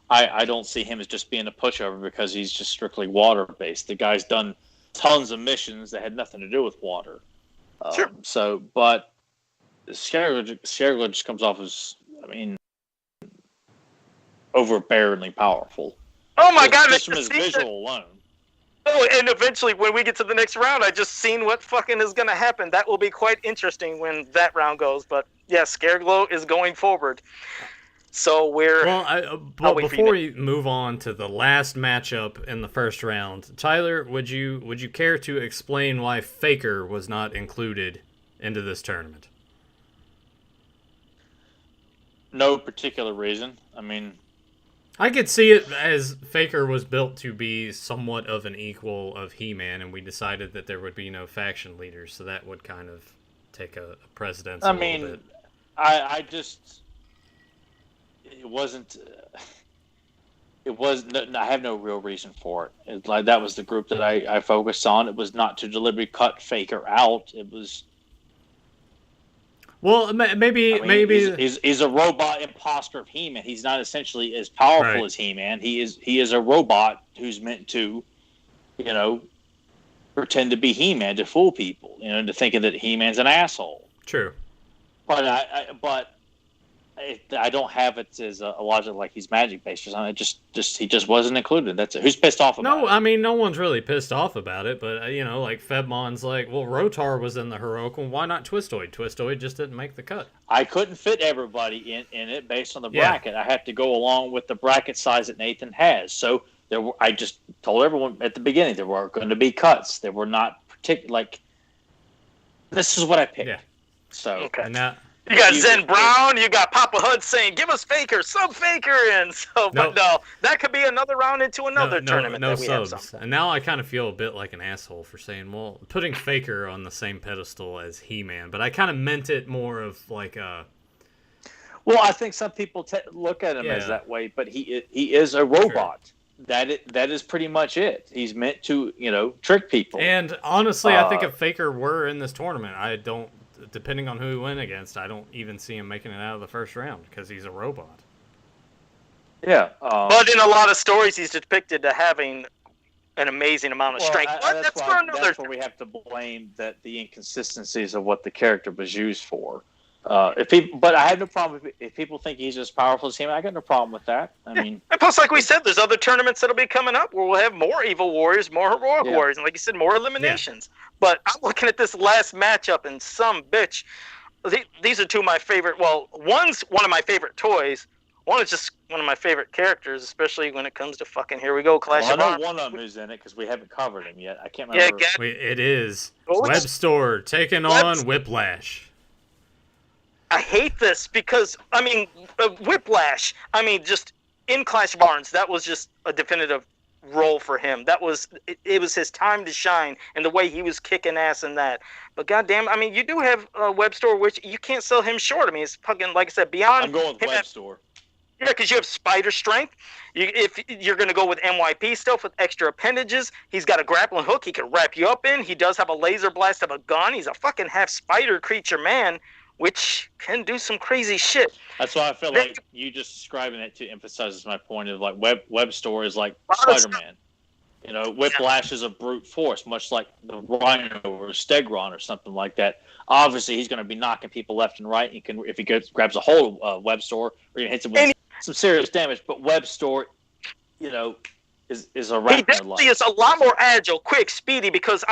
I don't see him as just being a pushover because he's just strictly water-based. The guy's done tons of missions that had nothing to do with water. Sure. But Scareglow just comes off as, overbearingly powerful. Oh, my God. Just from his visual alone. Oh, and eventually, when we get to the next round, I just seen what fucking is going to happen. That will be quite interesting when that round goes. But, yeah, Scareglow is going forward. So we're But before we move on to the last matchup in the first round, Tyler, would you care to explain why Faker was not included into this tournament? No particular reason. I mean, I could see it as Faker was built to be somewhat of an equal of He-Man, and we decided that there would be no faction leaders, so that would kind of take a precedence a little bit. I just... It wasn't... I have no real reason for it. It's like that was the group that I focused on. It was not to deliberately cut Faker out. It was... Well, maybe he's a robot imposter of He-Man. He's not essentially as powerful as He-Man. He is a robot who's meant to, pretend to be He-Man to fool people, to thinking that He-Man's an asshole. True. But I don't have it as a logic like he's magic based or something. He just wasn't included. That's it. Who's pissed off about it? No, I mean, no one's really pissed off about it, but, like Febmon's like, well, Rotar was in the heroic one. Why not Twistoid? Twistoid just didn't make the cut. I couldn't fit everybody in it based on the bracket. I have to go along with the bracket size that Nathan has. So I just told everyone at the beginning there were going to be cuts. There were not this is what I picked. Yeah. So okay. And now, you got Zen Brown, you got Papa Hud saying, "Give us Faker, sub Faker," and so. But no, that could be another round into another tournament. No that we subs. have and now I kind of feel a bit like an asshole for saying, well, putting Faker on the same pedestal as He-Man, but I kind of meant it more of like a. Well, I think some people look at him as that way, but he is a robot. Sure. That is pretty much it. He's meant to, trick people. And honestly, I think if Faker were in this tournament, depending on who he went against, I don't even see him making it out of the first round because he's a robot. Yeah. But in a lot of stories, he's depicted as having an amazing amount of strength. That's where we have to blame the inconsistencies of what the character was used for. But I have no problem if people think he's as powerful as him. I got no problem with that. I mean, and plus, like we said, there's other tournaments that'll be coming up where we'll have more evil warriors, more heroic warriors, and like you said, more eliminations. Yeah. But I'm looking at this last matchup, and some bitch. These are two of my favorite. Well, one's one of my favorite toys. One is just one of my favorite characters, especially when it comes to fucking here we go Clash of Arms. I know one of them who's in it because we haven't covered him yet. I can't remember. Yeah, wait, it is Web Store taking on Whiplash. I hate this because, Whiplash, just in Clash of Arms, that was just a definitive role for him. That was, it was his time to shine, and the way he was kicking ass in that. But goddamn, you do have a Web Store, which you can't sell him short. It's fucking, like I said, beyond. I'm going with Web Store. Yeah, because you have spider strength. If you're going to go with NYP stuff with extra appendages, he's got a grappling hook he can wrap you up in. He does have a laser blast of a gun. He's a fucking half spider creature man, which can do some crazy shit. That's why I feel like you just describing it to emphasizes my point of like Web Store is like Spider-Man. Whiplash is a brute force, much like the Rhino or Stegron or something like that. Obviously, he's going to be knocking people left and right. He can, if he grabs a hold of Web Store, or he hits him with some serious damage. But Web Store, is a arachnid. He definitely is a lot more agile, quick, speedy. Because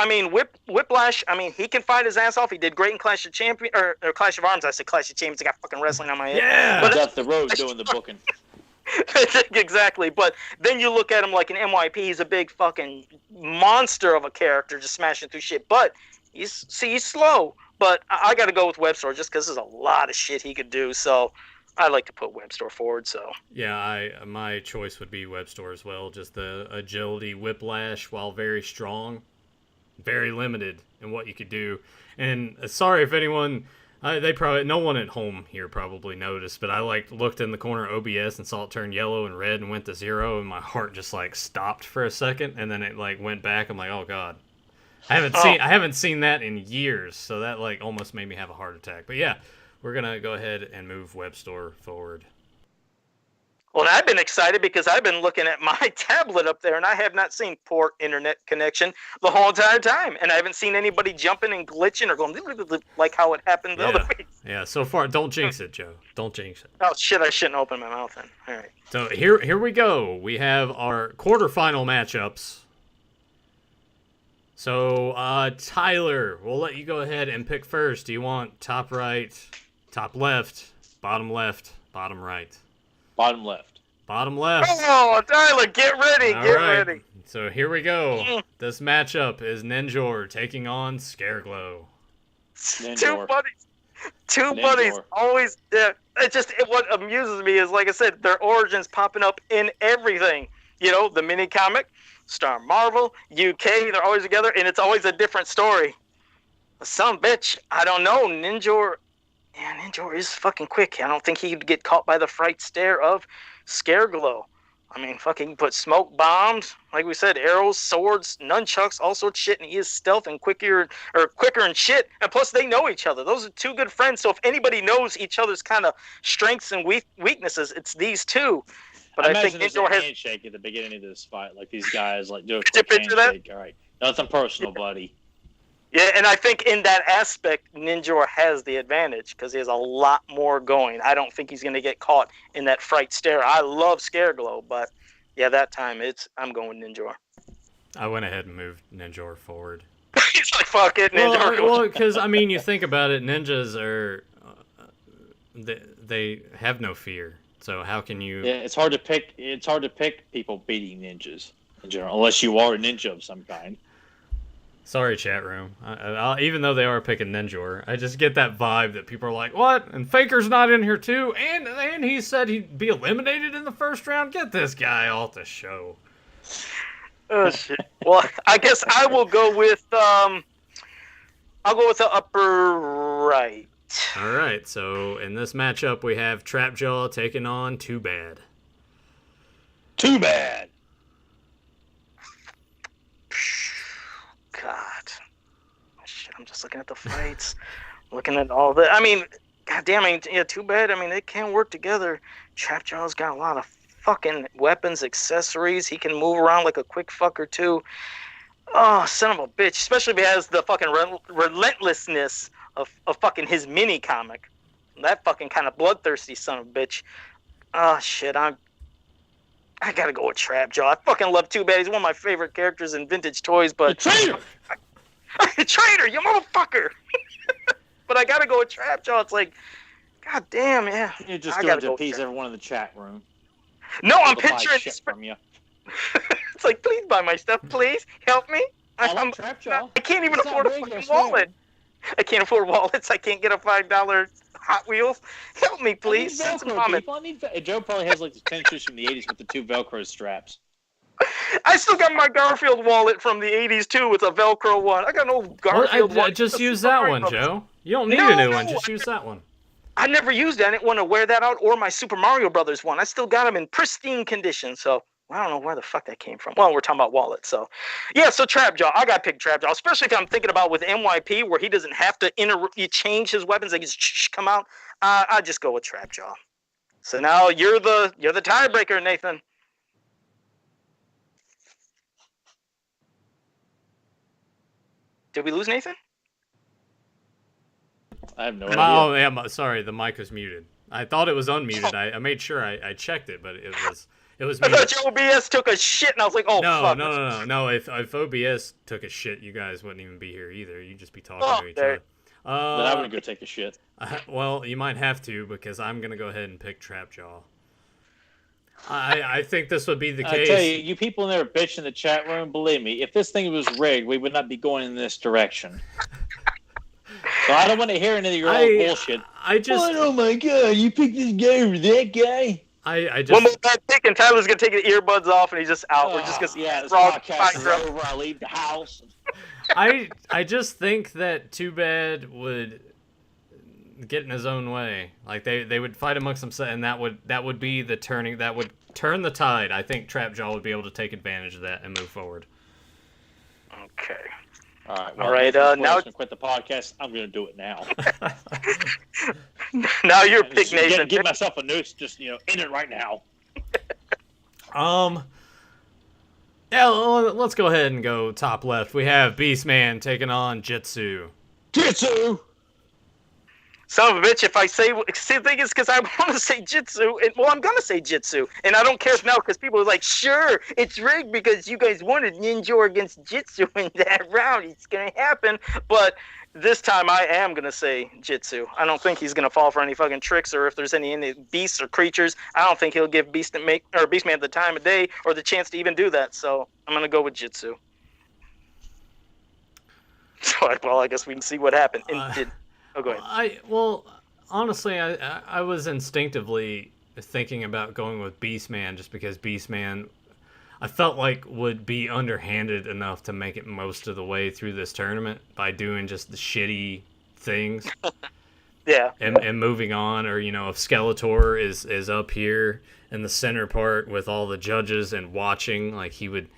Whiplash, he can fight his ass off. He did great in Clash of Champions or Clash of Arms. I said Clash of Champions. I got fucking wrestling on my head. Yeah, but up the road doing the booking. Exactly, but then you look at him like an MYP. He's a big fucking monster of a character, just smashing through shit. But he's slow. But I got to go with Web Store just because there's a lot of shit he could do. So I like to put Web Store forward. So yeah, my choice would be Web Store as well. Just the agility, Whiplash, while very strong, very limited in what you could do. And sorry if anyone. No one at home here probably noticed, but I looked in the corner of OBS and saw it turn yellow and red and went to 0, and my heart just stopped for a second, and then it went back. I'm like, oh god, I haven't seen that in years, so that almost made me have a heart attack. But yeah, we're gonna go ahead and move Web Store forward. Well, I've been excited because I've been looking at my tablet up there, and I have not seen poor internet connection the whole entire time. And I haven't seen anybody jumping and glitching or going like how it happened the other week. Yeah, so far, don't jinx it, Joe. Don't jinx it. Oh, shit, I shouldn't open my mouth then. All right. So here we go. We have our quarterfinal matchups. So, Tyler, we'll let you go ahead and pick first. Do you want top right, top left, bottom right? Bottom left. Bottom left. Oh, Tyler, get ready. All Get right. ready. So here we go. This matchup is Ninjor taking on Scareglow. Two buddies always. What amuses me is, like I said, their origins popping up in everything. You know, the mini comic, Star Marvel, UK. They're always together, and it's always a different story. Some bitch, I don't know. Ninjor is fucking quick. I don't think he'd get caught by the fright stare of Scareglow. I mean, fucking put smoke bombs, like we said, arrows, swords, nunchucks, all sorts of shit, and he is stealth and quicker and shit. And plus, they know each other. Those are two good friends. So if anybody knows each other's kind of strengths and weaknesses, it's these two. But I think Ninjor has a handshake at the beginning of this fight, like these guys like do a quick handshake. All right, nothing personal, buddy. Yeah, and I think in that aspect, Ninjor has the advantage because he has a lot more going. I don't think he's going to get caught in that fright stare. I love Scareglow, but yeah, that time I'm going Ninjor. I went ahead and moved Ninjor forward. He's like, fuck it, Ninjor. Well, because, I mean, you think about it, ninjas are... they have no fear. So how can you... Yeah, it's hard to pick people beating ninjas in general, unless you are a ninja of some kind. Sorry, chat room. Even though they are picking Ninjor, I just get that vibe that people are like, what? And Faker's not in here too? And he said he'd be eliminated in the first round? Get this guy off the show. Oh, shit. Well, I guess I will go with, I'll go with the upper right. All right, so in this matchup, we have Trapjaw taking on Too Bad. Too Bad! God. Shit, I'm just looking at the fights. Looking at all the... I mean, God damn it. Yeah, Too Bad. I mean, they can work together. Trapjaw's got a lot of fucking weapons, accessories. He can move around like a quick fucker, too. Oh, son of a bitch. Especially if he has the fucking relentlessness of fucking his mini comic. That fucking kind of bloodthirsty son of a bitch. Oh, shit. I gotta go with Trapjaw. I fucking love Too Bad. He's one of my favorite characters in vintage toys, but... Traitor! Traitor, you motherfucker! But I gotta go with Trapjaw. It's like, god damn, yeah. You just going to appease everyone in the chat room. No, I'm picturing shit from you. It's like, please buy my stuff, please. Help me. I like Trapjaw. I can't even afford a fucking wallet. I can't afford wallets. I can't get a $5 Hot Wheels. Help me, please. Send some comments. Joe probably has like the 10 shoes from the 80s with the 2 Velcro straps. I still got my Garfield wallet from the 80s, too, with a Velcro one. I got an old Garfield one. Just use that one, Joe. You don't need a new one. Just use that one. I never used it. I didn't want to wear that out or my Super Mario Brothers one. I still got them in pristine condition, so... I don't know where the fuck that came from. Well, we're talking about wallets, so... Yeah, so Trapjaw. I got to pick Trapjaw, especially if I'm thinking about with NYP, where he doesn't have to change his weapons. They just come out. I just go with Trapjaw. So now you're the tiebreaker, Nathan. Did we lose Nathan? I have no idea. Oh, yeah, sorry, the mic was muted. I thought it was unmuted. I made sure I checked it, but it was muted. I thought your OBS took a shit, and I was like, oh, fuck. No. If OBS took a shit, you guys wouldn't even be here either. You'd just be talking to each other. Then I'm going to go take a shit. Well, you might have to, because I'm going to go ahead and pick Trapjaw. I think this would be the case. I tell you, you people in there bitch in the chat room, believe me, if this thing was rigged, we would not be going in this direction. So I don't want to hear any of your old bullshit. Oh my god, you picked this guy over that guy? I just... One more bad pick, and Tyler's going to take the earbuds off, and he's just out. We're just going to see this podcast is over. I leave the house. I just think that Too Bad would get in his own way. Like they would fight amongst themselves, and that would be the turning. That would turn the tide. I think Trapjaw would be able to take advantage of that and move forward. Okay. All right. Well, all right. Now I'm gonna quit the podcast. I'm gonna do it now. Now you're pick Nathan. Give myself a noose. Just end it right now. Yeah. Let's go ahead and go top left. We have Beastman taking on Jitsu. Jitsu. Son of a bitch, if I say... See, the thing is, because I want to say Jitsu, I'm going to say Jitsu, and I don't care now, because people are like, sure, it's rigged because you guys wanted Ninjor against Jitsu in that round. It's going to happen, but this time I am going to say Jitsu. I don't think he's going to fall for any fucking tricks, or if there's any beasts or creatures, I don't think he'll give Beastman the time of day or the chance to even do that. So I'm going to go with Jitsu. So, well, I guess we can see what happened. Oh, go ahead. Honestly, I was instinctively thinking about going with Beastman just because Beastman, I felt like, would be underhanded enough to make it most of the way through this tournament by doing just the shitty things. Yeah. And moving on, or, you know, if Skeletor is up here in the center part with all the judges and watching, like, he would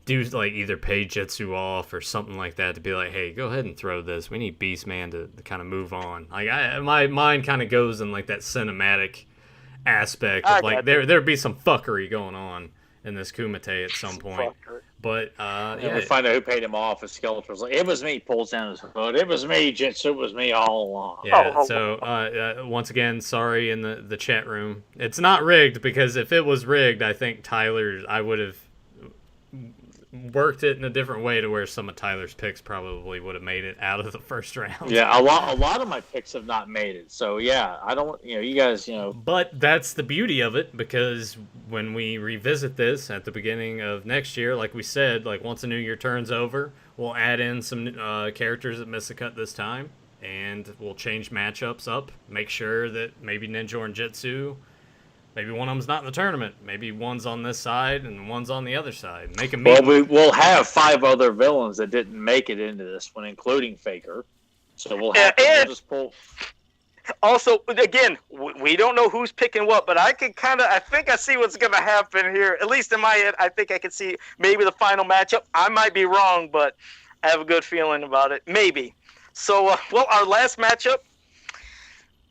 do, like, either pay Jitsu off or something like that to be like, hey, go ahead and throw this. We need Beastman to kind of move on. Like, my mind kind of goes in, like, that cinematic aspect of, like, there'd be some fuckery going on in this Kumite at some point. But we find out who paid him off. As Skeletor's like, it was me. Pulls down his hood. It was me, Jitsu. It was me all along. Yeah. So once again, sorry in the chat room. It's not rigged, because if it was rigged, I think I would have worked it in a different way to where some of Tyler's picks probably would have made it out of the first round. Yeah, a lot of my picks have not made it. So yeah, I don't, you guys, But that's the beauty of it, because when we revisit this at the beginning of next year, like we said, like once the new year turns over, we'll add in some characters that miss a cut this time, and we'll change matchups up, make sure that maybe Ninjor and Jitsu, maybe one of them's not in the tournament. Maybe one's on this side and one's on the other side. Make them meet. Well, we'll have 5 other villains that didn't make it into this one, including Faker. So we'll just pull. Also, again, we don't know who's picking what, but I think I see what's going to happen here. At least in my head, I think I can see maybe the final matchup. I might be wrong, but I have a good feeling about it. Maybe. So, our last matchup,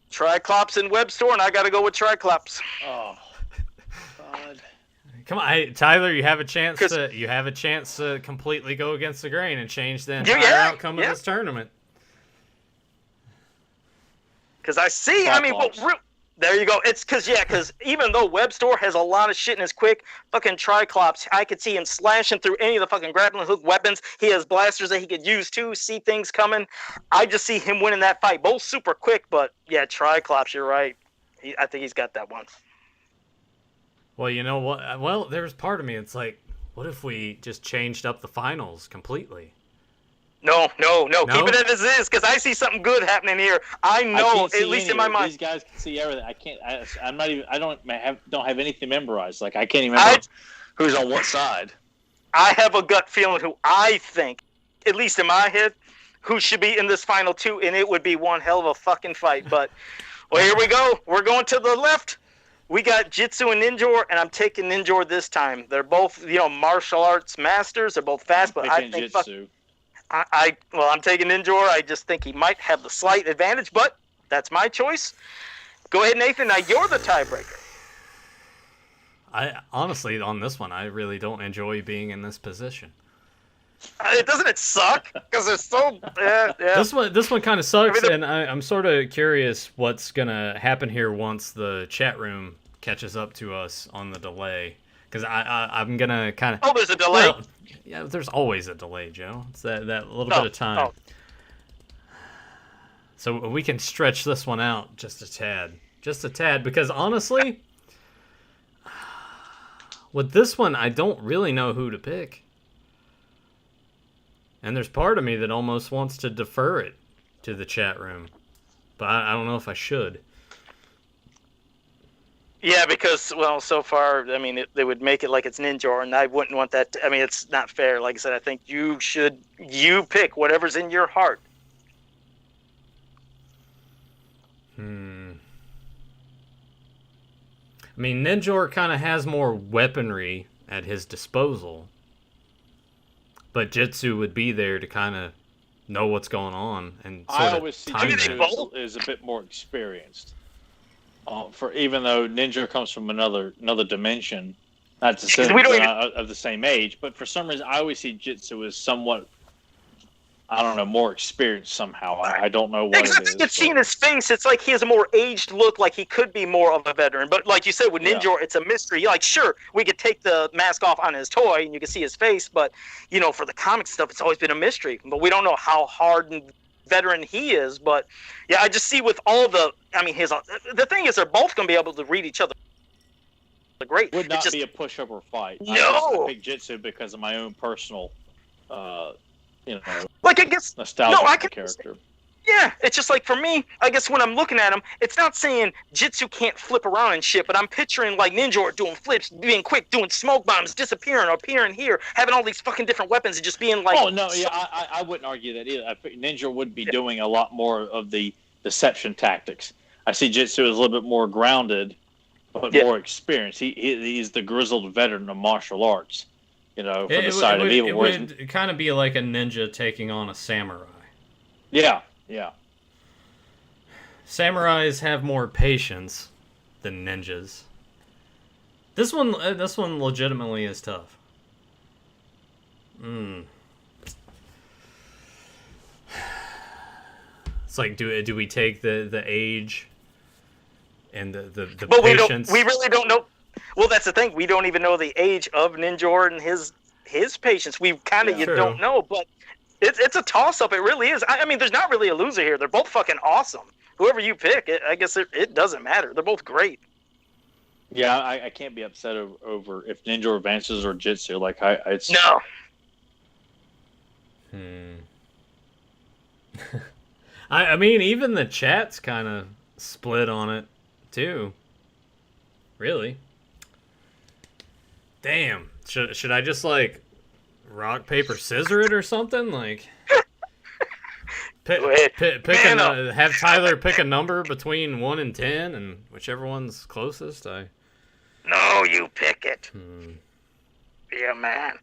Triclops and Webstore, and I got to go with Triclops. Oh, God! Come on, Tyler, you have a chance to completely go against the grain and change the entire outcome of this tournament. Because I see, there you go. It's because even though Webstore has a lot of shit in his quick, fucking Triclops, I could see him slashing through any of the fucking grappling hook weapons. He has blasters that he could use too, see things coming. I just see him winning that fight. Both super quick, but yeah, Triclops, you're right. I think he's got that one. Well, you know what? Well, there's part of me, it's like, what if we just changed up the finals completely? No. Keep it as is, because I see something good happening here. I know, at least in my mind. These guys can see everything. I can't. I'm not even. I don't have anything memorized. Like I can't even remember who's on what side. I have a gut feeling who I think, at least in my head, who should be in this final two, and it would be one hell of a fucking fight. But well, here we go. We're going to the left. We got Jitsu and Ninjor, and I'm taking Ninjor this time. They're both, martial arts masters. They're both fast, but I think Jitsu. I'm taking Ninjor. I just think he might have the slight advantage, but that's my choice. Go ahead, Nathan. Now you're the tiebreaker. I honestly, on this one, I really don't enjoy being in this position. Doesn't it suck? Because it's so yeah. This one kind of sucks, and I'm sort of curious what's gonna happen here once the chat room catches up to us on the delay. Because I'm gonna kind of. Oh, there's a delay. Well, yeah, there's always a delay, Joe. It's that little bit of time. Oh. So we can stretch this one out just a tad, because honestly, with this one, I don't really know who to pick. And there's part of me that almost wants to defer it to the chat room, but I don't know if I should. Yeah, because, so far, they would make it like it's Ninjor, and I wouldn't want that. It's not fair. Like I said, I think you pick whatever's in your heart. Ninjor kind of has more weaponry at his disposal, but Jitsu would be there to kind of know what's going on. And I always see Jitsu is a bit more experienced. Even though Ninja comes from another dimension, not to say of the same age, but for some reason I always see Jitsu as somewhat I don't know, more experienced somehow. I don't know what Because I it think is. it's seeing his face. It's like he has a more aged look, like he could be more of a veteran. But like you said, with Ninjor, it's a mystery. Like, sure, we could take the mask off on his toy and you can see his face, but for the comic stuff, it's always been a mystery. But we don't know how hard and veteran he is. But yeah, I just see with all the thing is they're both going to be able to read each other. Great. Would not be a pushover fight. No. I picked Jitsu because of my own personal, like it gets nostalgia character. Yeah, it's just like for me, I guess when I'm looking at him, it's not saying Jitsu can't flip around and shit, but I'm picturing like Ninjor doing flips, being quick, doing smoke bombs, disappearing, appearing here, having all these fucking different weapons and just being like... Oh, no, yeah, I wouldn't argue that either. I think Ninjor would be doing a lot more of the deception tactics. I see Jitsu as a little bit more grounded, but more experienced. He's the grizzled veteran of martial arts, for the side of evil. It would kind of be like a ninja taking on a samurai. Yeah. Yeah. Samurais have more patience than ninjas. This one legitimately is tough. It's like, do we take the age and the but patience? We really don't know. Well, that's the thing. We don't even know the age of Ninjor and his patience. We kind of don't know, but it's a toss-up. It really is. I mean, there's not really a loser here. They're both fucking awesome. Whoever you pick, I guess it doesn't matter. They're both great. Yeah, I can't be upset over if Ninjor advances or Jitsu. Like it's no. I mean, even the chat's kind of split on it too. Really? Damn. Should I just like rock paper scissor it or something? Like have Tyler pick a number between 1 and 10, and whichever one's closest. No, you pick it. Be a man.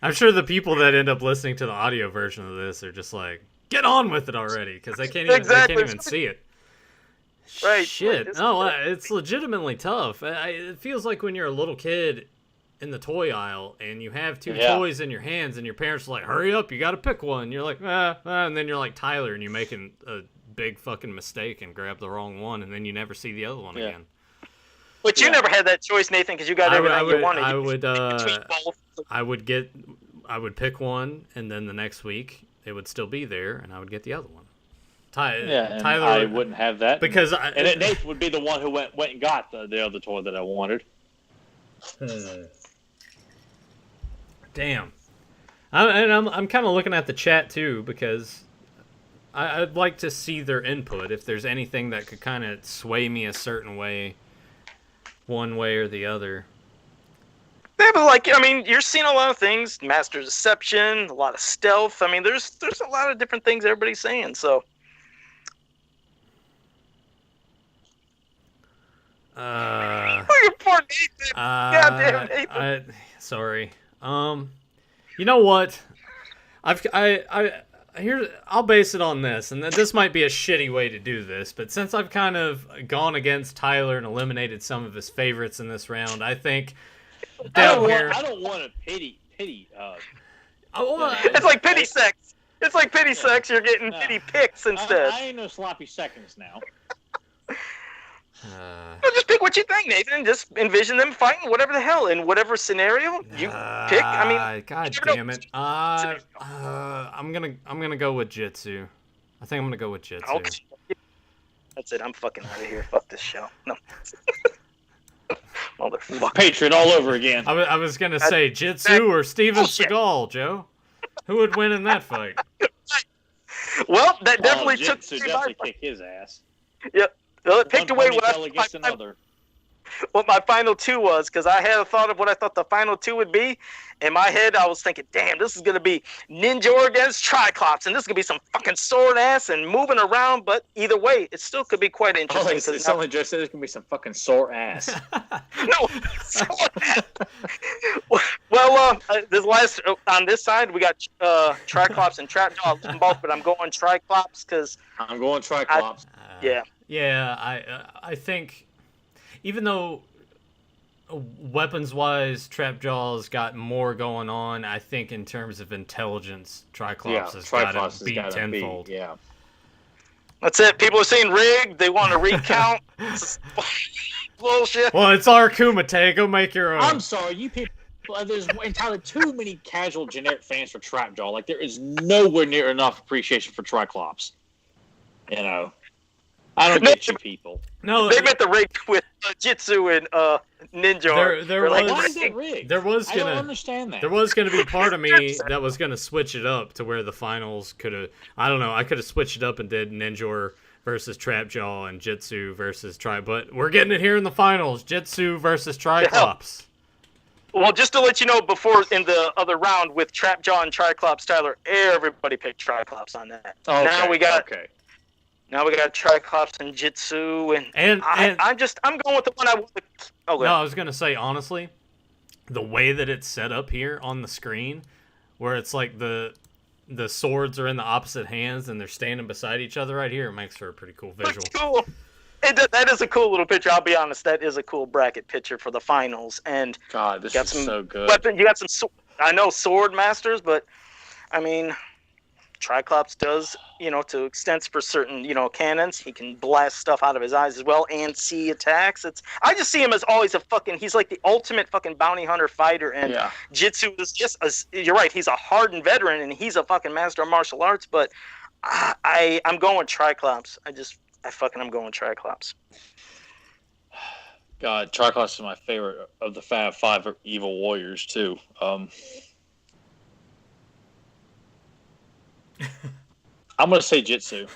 I'm sure the people that end up listening to the audio version of this are just like, get on with it already, because they can't even see it. Right. Shit. No, it's legitimately tough. It feels like when you're a little kid in the toy aisle and you have two toys in your hands and your parents are like, hurry up, you got to pick one. You're like, and then you're like Tyler and you're making a big fucking mistake and grab the wrong one, and then you never see the other one again. But you never had that choice, Nathan, because you got everything you wanted. I would pick one, and then the next week it would still be there, and I would get the other one. Tyler, I wouldn't have that because Nathan would be the one who went and got the other toy that I wanted. Damn. I'm kind of looking at the chat too, because I'd like to see their input if there's anything that could kind of sway me a certain way, one way or the other. Yeah, but you're seeing a lot of things: master deception, a lot of stealth. I mean, there's a lot of different things everybody's saying. So. Poor Nathan. Goddamn Nathan. Sorry. You know what? I'll base it on this, and this might be a shitty way to do this, but since I've kind of gone against Tyler and eliminated some of his favorites in this round, I think I don't want to pity. It's like pity sex. It's like pity sex. You're getting pity picks instead. I ain't no sloppy seconds now. Just pick what you think, Nathan. Just envision them fighting whatever the hell in whatever scenario you pick. I mean, God damn it! I'm gonna go with Jitsu. I think I'm gonna go with Jitsu. Okay. That's it. I'm fucking out of here. Fuck this show. No. Motherfucker. Patriot all over again. I was gonna say Jitsu or Steven Seagal, Joe. Who would win in that fight? Well, that definitely took. Jitsu definitely kick his ass. Yep. Well, it picked away what my final two was, because I had a thought of what I thought the final two would be. In my head, I was thinking, damn, this is going to be Ninjor against Triclops, and this is going to be some fucking sword ass and moving around, but either way, it still could be quite interesting. It's only just there's going to be some fucking sore ass. No, sword ass. Well, this last, on this side, we got Triclops and Trapjaw. I love them both, but I'm going Triclops because... I'm going Triclops. Yeah. Yeah, I think, even though weapons-wise, Trapjaw's got more going on. I think in terms of intelligence, Triclops has got to beat tenfold. Yeah. That's it. People are saying rigged. They want to recount. Bullshit. Well, it's our Kumite. Go make your own. I'm sorry, you people. There's entirely too many casual, generic fans for Trapjaw. Like, there is nowhere near enough appreciation for Triclops. You know, I don't get you people. No, they meant the rig with Jitsu and Ninjor. Why is that rigged? I don't understand that. There was gonna be part of me that was gonna switch it up to where the finals could have. I don't know. I could have switched it up and did Ninjor versus Trapjaw and Jitsu versus But we're getting it here in the finals. Jitsu versus Triclops. Well, just to let you know, before in the other round with Trapjaw and Triclops, Tyler, everybody picked Triclops on that. Okay, now we got Triclops and Jitsu, and I'm going with the one I want to. Oh, no, I was gonna say honestly, the way that it's set up here on the screen, where it's like the swords are in the opposite hands and they're standing beside each other right here, it makes for a pretty cool visual. That's cool. That is a cool little picture. I'll be honest. That is a cool bracket picture for the finals. And God, this is so good. You got some. I know sword masters, but I mean, Triclops does, to extents for certain, cannons. He can blast stuff out of his eyes as well and see attacks. I just see him as always he's like the ultimate fucking bounty hunter fighter. And Jitsu is just you're right. He's a hardened veteran and he's a fucking master of martial arts. But I'm going with Triclops. I'm going Triclops. God, Triclops is my favorite of the Fab Five evil warriors too. I'm gonna say Jitsu.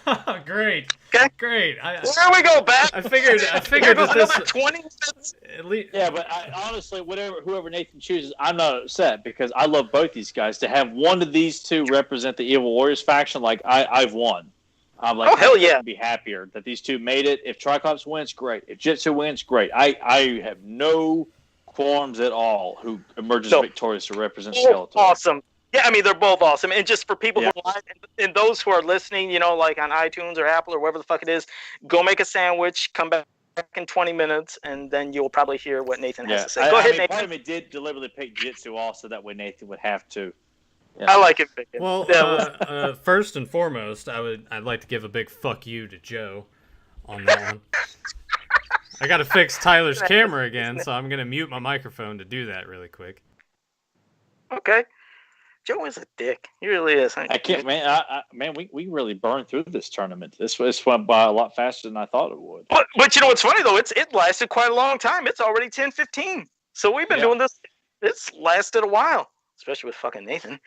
Great. Okay. Great. There we go, back. I figured that this 20 minutes. At least. Yeah, but honestly, whoever Nathan chooses, I'm not upset because I love both these guys. To have one of these two represent the Evil Warriors faction, like I've won. I'm like, hell yeah! I'd be happier that these two made it. If Triclops wins, great. If Jitsu wins, great. I have no qualms at all who emerges victorious to represent Skeletor. Awesome. Yeah, I mean, they're both awesome. And just for people who are and those who are listening, like on iTunes or Apple or wherever the fuck it is, go make a sandwich, come back in 20 minutes, and then you'll probably hear what Nathan has to say. Go ahead, Nathan. Part of me did deliberately pick Jitsu also, that way Nathan would have to. Yeah. I like it. Well, first and foremost, I'd like to give a big fuck you to Joe on that one. I got to fix Tyler's camera again, so I'm gonna mute my microphone to do that really quick. Okay. Joe is a dick. He really is. I can't, man. We really burned through this tournament. This went by a lot faster than I thought it would. But you know what's funny though? It lasted quite a long time. It's already 10:15. So we've been doing this. It's lasted a while. Especially with fucking Nathan.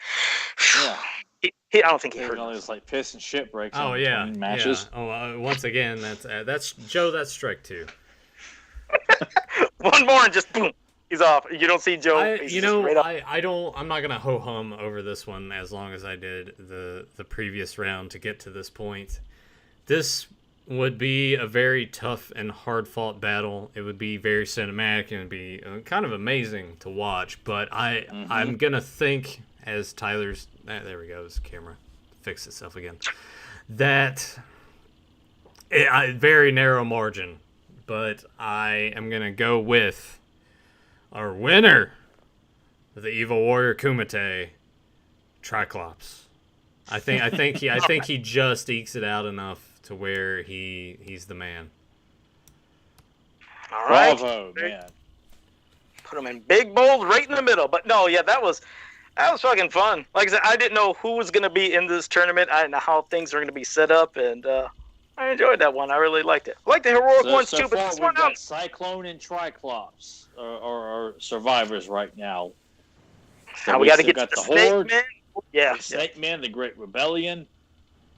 Yeah. I don't think he heard. It was like piss and shit breaks. Oh yeah, matches. Yeah. Oh, once again, that's Joe. That's strike two. One more and just boom, he's off. You don't see Joe. I'm not gonna ho hum over this one as long as I did the previous round to get to this point. This would be a very tough and hard fought battle. It would be very cinematic and it'd be kind of amazing to watch. But I'm gonna think, as Tyler's there we go, his camera fixed itself again, that very narrow margin. But I am gonna go with our winner of the Evil Warrior Kumite, Triclops. I think he just ekes it out enough to where he's the man. All right. Bravo, man. Put him in big bold right in the middle. But no, yeah, that was fucking fun. Like I said, I didn't know who was going to be in this tournament. I didn't know how things were going to be set up, and I enjoyed that one. I really liked it. I like the heroic ones too, but this one got Cyclone and Triclops are survivors right now. So we got to get to the Snake Man. Yeah, the Snake Man, the Great Rebellion.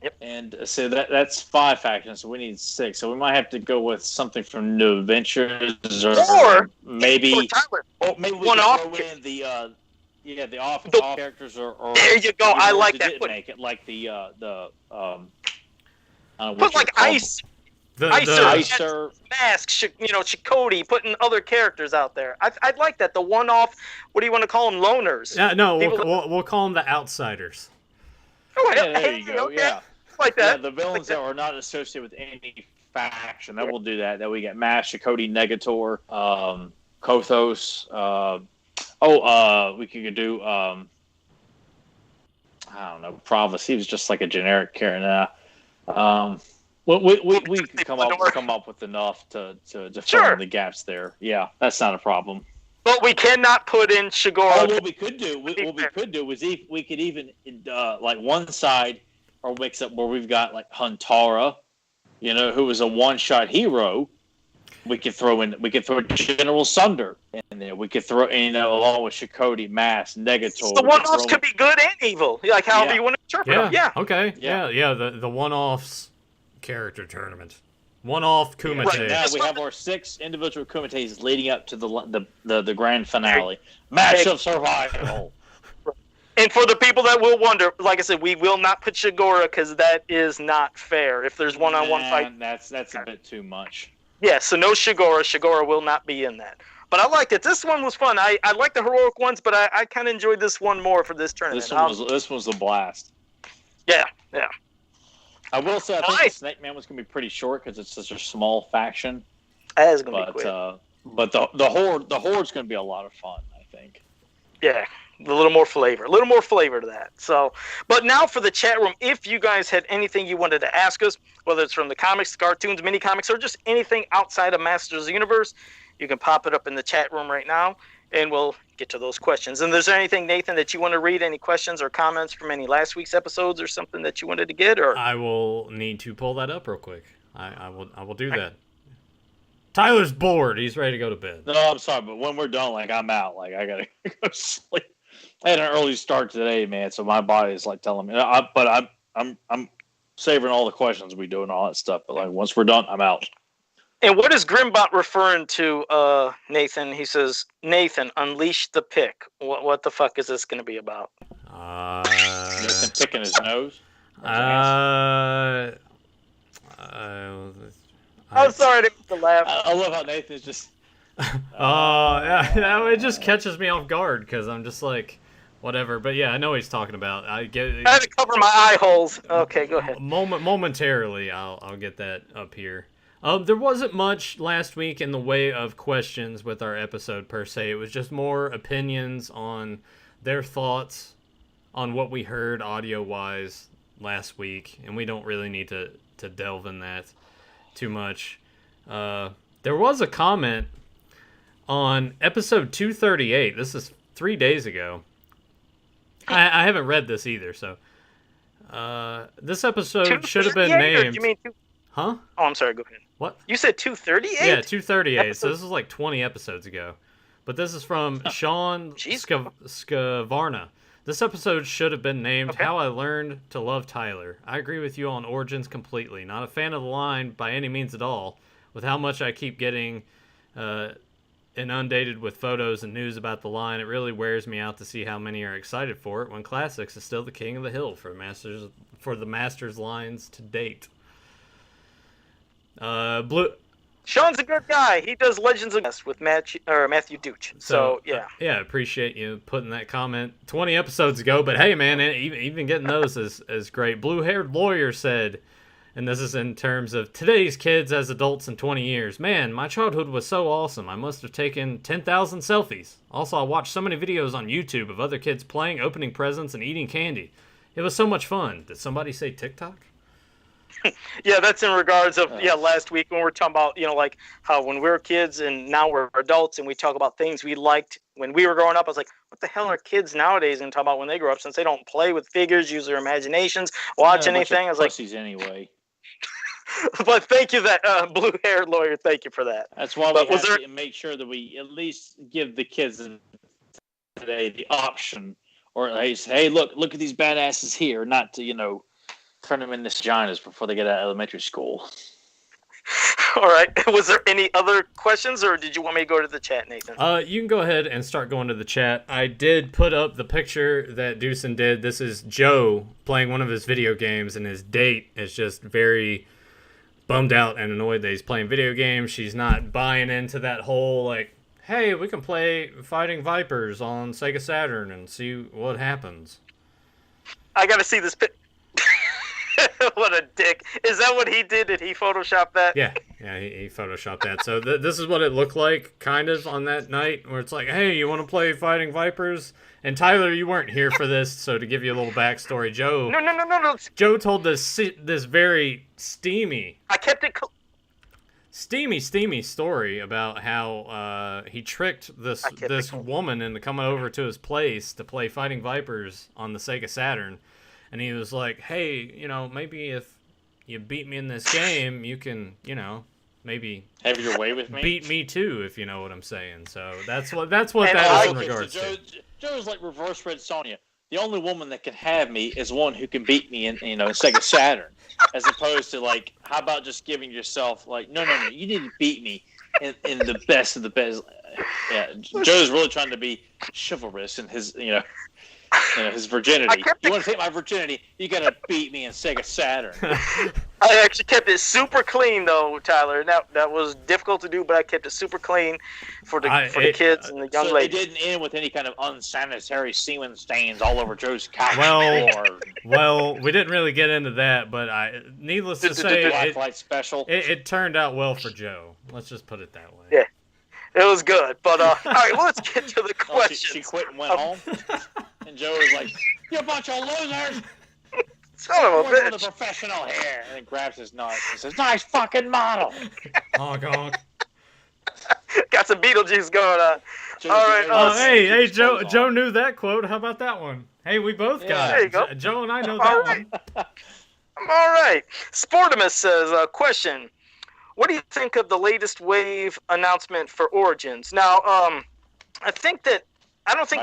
Yep. And so that's 5 factions, so we need 6. So we might have to go with something from New Adventures, or maybe one off. Throw in the off characters, or there you go. I like that. Didn't make it like put like Ice. Icer, Mask, Chakotay, putting other characters out there. I'd like that. The one-off. What do you want to call them? Loners. Yeah, no, we'll call them the Outsiders. Oh, yeah, there you go. Okay. Yeah, like that. Yeah, the villains that are not associated with any faction. That will do that. Then we get Mask, Chakotay, Negator. Kothos. We could do. I don't know. Provis. He was just like a generic character. We could come up with enough to fill in the gaps there. Yeah, that's not a problem. But we cannot put in Shigoro. What we could do is we could even like one side or mix up where we've got like Huntara, who was a one-shot hero. We could throw General Sunder in there. We could throw along with Shikoti, Mass, Negator. The one-offs could be good and evil, like however you want to interpret them. Yeah. Okay. Yeah. The one-offs character tournament. One-off Kumite. Right now we have our 6 individual Kumites leading up to the grand finale. Match of survival. And for the people that will wonder, like I said, we will not put Shigoro because that is not fair. If there's one-on-one fight, that's a bit too much. Yeah, so no Shigoro. Shigoro will not be in that. But I liked it. This one was fun. I like the heroic ones, but I kind of enjoyed this one more for this tournament. This was a blast. Yeah. I will say I think the Snake Man was going to be pretty short because it's such a small faction. That is going to be quick. But the Horde's going to be a lot of fun, I think. Yeah. A little more flavor to that. So, but now for the chat room, if you guys had anything you wanted to ask us, whether it's from the comics, cartoons, mini comics, or just anything outside of Masters of the Universe, you can pop it up in the chat room right now, and we'll get to those questions. And is there anything, Nathan, that you want to read? Any questions or comments from any last week's episodes or something that you wanted to get? Or I will need to pull that up real quick. I will do that. Tyler's bored. He's ready to go to bed. No, I'm sorry, but when we're done, I'm out. I gotta go sleep. I had an early start today, man, so my body is telling me. But I'm savoring all the questions we do and all that stuff. But once we're done, I'm out. And what is Grimbot referring to, Nathan? He says, Nathan, unleash the pick. What the fuck is this going to be about? Nathan picking his nose. I'm sorry to laugh. I love how Nathan's just. Yeah, it just catches me off guard because I'm just whatever. But yeah, I know what he's talking about. I had to cover my eye holes. Okay, go ahead. Momentarily, I'll get that up here. There wasn't much last week in the way of questions with our episode per se. It was just more opinions on their thoughts on what we heard audio-wise last week, and we don't really need to delve in that too much. There was a comment on episode 238. This is 3 days ago. I haven't read this either, so this episode should have been named. You mean Huh? Oh, I'm sorry. Go ahead. What? You said 238? Yeah, 238. So this is 20 episodes ago. But this is from Sean Scavarna. This episode should have been named How I Learned to Love Tyler. I agree with you on Origins completely. Not a fan of the line by any means at all. With how much I keep getting inundated with photos and news about the line, it really wears me out to see how many are excited for it when Classics is still the king of the hill for the Masters lines to date. Sean's a good guy. He does Legends of Nest with Matthew Duch. So yeah. Yeah, appreciate you putting that comment 20 episodes ago. But hey, man, even getting those is great. Blue-haired lawyer said, and this is in terms of today's kids as adults in 20 years. Man, my childhood was so awesome. I must have taken 10,000 selfies. Also, I watched so many videos on YouTube of other kids playing, opening presents, and eating candy. It was so much fun. Did somebody say TikTok? Yeah, that's in regards of last week when we were talking about how when we were kids and now we're adults and we talk about things we liked when we were growing up. I was like, what the hell are kids nowadays going to talk about when they grow up, since they don't play with figures, use their imaginations, watch anything? I was like, anyway. But thank you, that blue-haired lawyer. Thank you for that. That's why we have to make sure that we at least give the kids today the option, or at least, hey, look at these badasses here, not to turn them into vaginas before they get out of elementary school. All right. Was there any other questions, or did you want me to go to the chat, Nathan? You can go ahead and start going to the chat. I did put up the picture that Deucin did. This is Joe playing one of his video games, and his date is just very bummed out and annoyed that he's playing video games. She's not buying into that whole, hey, we can play Fighting Vipers on Sega Saturn and see what happens. I got to see this What a dick. Is that what he did? Did he Photoshop that? Yeah. Yeah, he photoshopped that. So this is what it looked like, kind of, on that night, where it's like, hey, you want to play Fighting Vipers? And Tyler, you weren't here for this, so to give you a little backstory, Joe... No. Joe told this very steamy... I kept it... Steamy story about how he tricked this woman into coming over to his place to play Fighting Vipers on the Sega Saturn. And he was like, hey, maybe if you beat me in this game, you can, maybe have your way with me. Beat me too, if you know what I'm saying. So that's what that is in regards to. Joe's like reverse Red Sonja. The only woman that can have me is one who can beat me in Sega Saturn, as opposed to like, how about just giving yourself like, no, you need to beat me in the best of the best. Yeah, Joe's really trying to be chivalrous in his his virginity. You want to take my virginity? You gotta beat me in Sega Saturn. I actually kept it super clean though, Tyler. That was difficult to do, but I kept it super clean for the kids and the young ladies. It didn't end with any kind of unsanitary semen stains all over Joe's couch. Well, we didn't really get into that, but needless to say, it turned out well for Joe. Let's just put it that way. Yeah. It was good, but all right. Well, let's get to the question. She quit and went home, and Joe was like, "You bunch of losers! Son of a bitch!" The professional here, and then grabs his nuts and says, "Nice fucking model." Honk honk. Got some Beetlejuice going on. All right. Hey, Joe knew that quote. How about that one? Hey, we both got it. There you go. Joe and I know that one. All right. Sportimus says, question. What do you think of the latest wave announcement for Origins? Now, I don't think they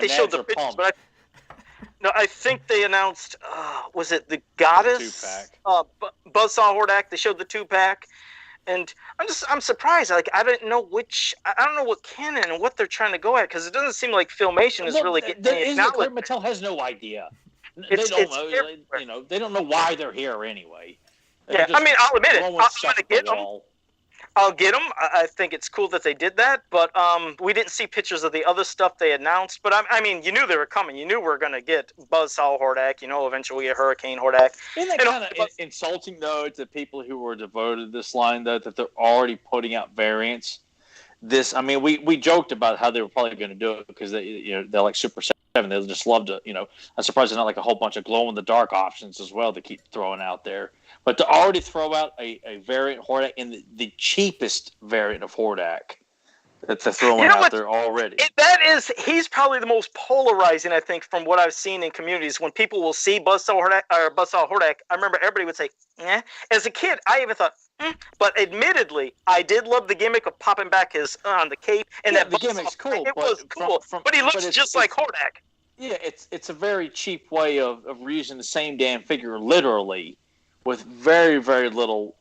showed the pictures, but I think they announced, was it the Goddess? 2-pack. Buzzsaw Hordak, they showed the 2-pack. And I'm surprised. Like, I don't know what canon and what they're trying to go at, because it doesn't seem like Filmation is really getting any acknowledgement. Mattel has no idea. They don't know why they're here anyway. I'll admit it. I'm going to get them. I'll get them. I think it's cool that they did that, but we didn't see pictures of the other stuff they announced. But you knew they were coming. You knew we were going to get Buzzsaw Hordak. Eventually we get Hurricane Hordak. Isn't that kind of insulting, though, to people who were devoted to this line, though, that they're already putting out variants? We joked about how they were probably going to do it because they're like Super 7. They just love to, I'm surprised there's not like a whole bunch of glow-in-the-dark options as well to keep throwing out there. But to already throw out a variant Hordak in the cheapest variant of Hordak that they're throwing out there already. He's probably the most polarizing, I think, from what I've seen in communities. When people will see Buzzsaw Hordak, I remember everybody would say, eh. As a kid, I even thought, But admittedly, I did love the gimmick of popping back his on the cape. And that the gimmick's cool. It was cool, but he looks just like Hordak. Yeah, it's a very cheap way of using the same damn figure literally, with very, very little,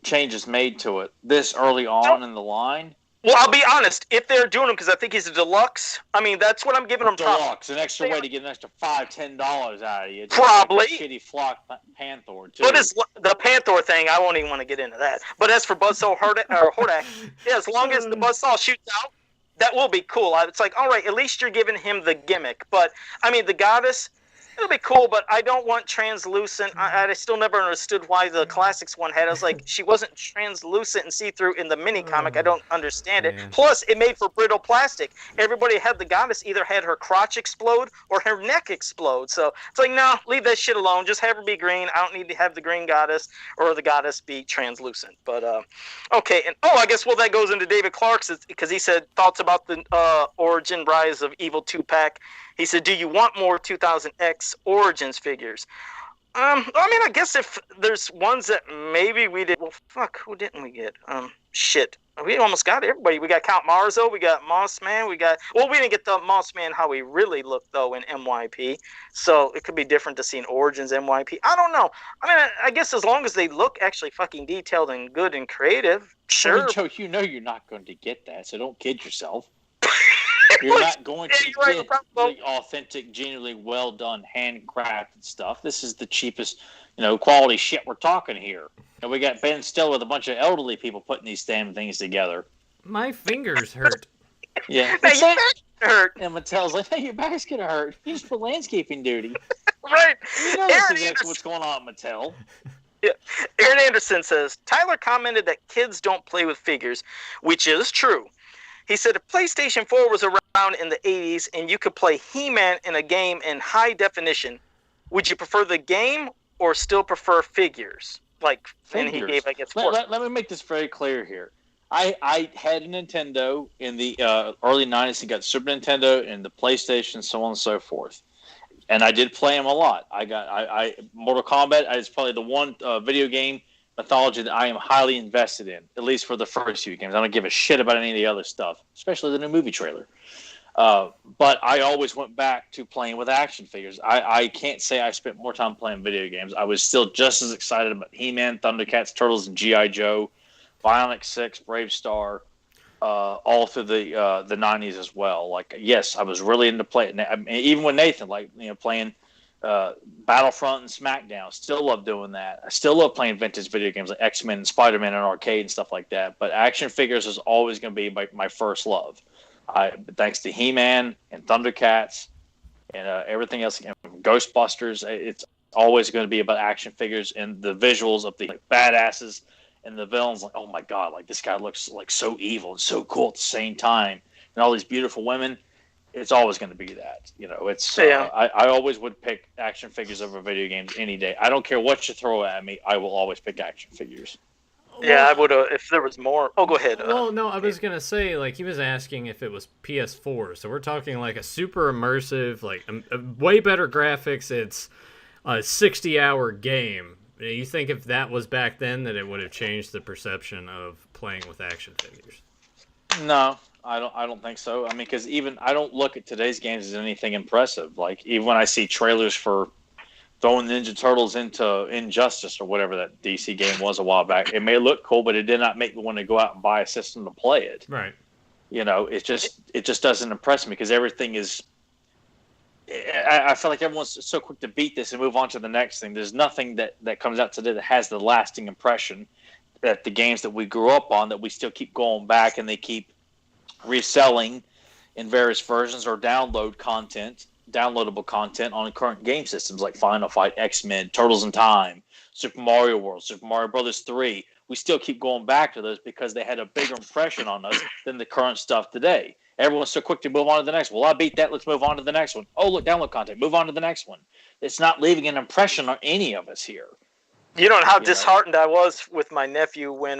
changes made to it this early on in the line. Well, I'll be honest. If they're doing them, because I think he's a deluxe, that's what I'm giving them. Deluxe, an extra way to get an extra $5-10 out of you. Probably. Like shitty flock Panther too. But it's the Panther thing. I won't even want to get into that. But as for Buzzsaw Hordak, yeah, as long as the Buzzsaw shoots out, that will be cool. It's like, all right, at least you're giving him the gimmick. But the Goddess, it'll be cool, but I don't want translucent. I still never understood why the Classics one had. I was like, she wasn't translucent and see-through in the mini comic. I don't understand it. Man. Plus, it made for brittle plastic. Everybody had the Goddess either had her crotch explode or her neck explode. So it's like, no, leave that shit alone. Just have her be green. I don't need to have the green Goddess or the Goddess be translucent. But, okay. And, I guess, that goes into David Clark's, because he said thoughts about the Origin Rise of Evil 2-pack. He said, do you want more 2000X Origins figures? I guess if there's ones that maybe we did. Well, fuck, who didn't we get? Shit. We almost got everybody. We got Count Marzo. We got Mossman. We didn't get the Mossman how he really looked, though, in MYP. So it could be different to see an Origins MYP. I don't know. I guess as long as they look actually fucking detailed and good and creative, sure. Joe, you're not going to get that, so don't kid yourself. You're not going to get the authentic, genuinely well-done, handcrafted stuff. This is the cheapest, quality shit we're talking here. And we got Ben Still with a bunch of elderly people putting these damn things together. My fingers hurt. Yeah. Hey, your back hurt. And Mattel's like, hey, your back's going to hurt. You just for landscaping duty. Right. You know this is what's going on, Mattel. Yeah. Aaron Anderson says, Tyler commented that kids don't play with figures, which is true. He said if PlayStation 4 was around in the 80s and you could play He-Man in a game in high definition, would you prefer the game or still prefer figures? Like, and he gave, I guess, four. Let me make this very clear here. I had a Nintendo in the early 90s. I got Super Nintendo and the PlayStation, so on and so forth. And I did play them a lot. I Mortal Kombat is probably the one video game mythology that I am highly invested in, at least for the first few games. I don't give a shit about any of the other stuff, especially the new movie trailer. But I always went back to playing with action figures. I can't say I spent more time playing video games. I was still just as excited about He-Man, Thundercats, Turtles, and G.I. Joe, Bionic 6, Brave Star, all through the 90s as well. Like, yes, I was really into playing. I mean, even with Nathan, like, you know, playing Battlefront and SmackDown. Still love doing that. I still love playing vintage video games like X-Men and Spider-Man and arcade and stuff like that. But action figures is always going to be my first love. Thanks to He-Man and Thundercats and everything else, and Ghostbusters, it's always going to be about action figures and the visuals of the badasses and the villains. Like, oh my god, like this guy looks like so evil and so cool at the same time, and all these beautiful women. It's always going to be that, you know. It's I always would pick action figures over video games any day. I don't care what you throw at me. I will always pick action figures. Yeah, I would if there was more. Oh, go ahead. Well, no, I was gonna say, like, he was asking if it was PS4, so we're talking like a super immersive, like a way better graphics. It's a 60-hour game. You think if that was back then, that it would have changed the perception of playing with action figures? No, I don't think so. I mean, because even I don't look at today's games as anything impressive. Like, even when I see trailers for throwing Ninja Turtles into Injustice or whatever that DC game was a while back, it may look cool, but it did not make me want to go out and buy a system to play it. Right. You know, it just doesn't impress me because everything is. I feel like everyone's so quick to beat this and move on to the next thing. There's nothing that comes out today that has the lasting impression that the games that we grew up on, that we still keep going back and they keep reselling in various versions or downloadable content on current game systems like Final Fight, X-Men, Turtles in Time, Super Mario World, Super Mario Brothers 3. We still keep going back to those because they had a bigger impression on us than the current stuff today. Everyone's so quick to move on to the next one. Well, I beat that. Let's move on to the next one. Oh, look, download content. Move on to the next one. It's not leaving an impression on any of us here. You know how disheartened I was with my nephew when,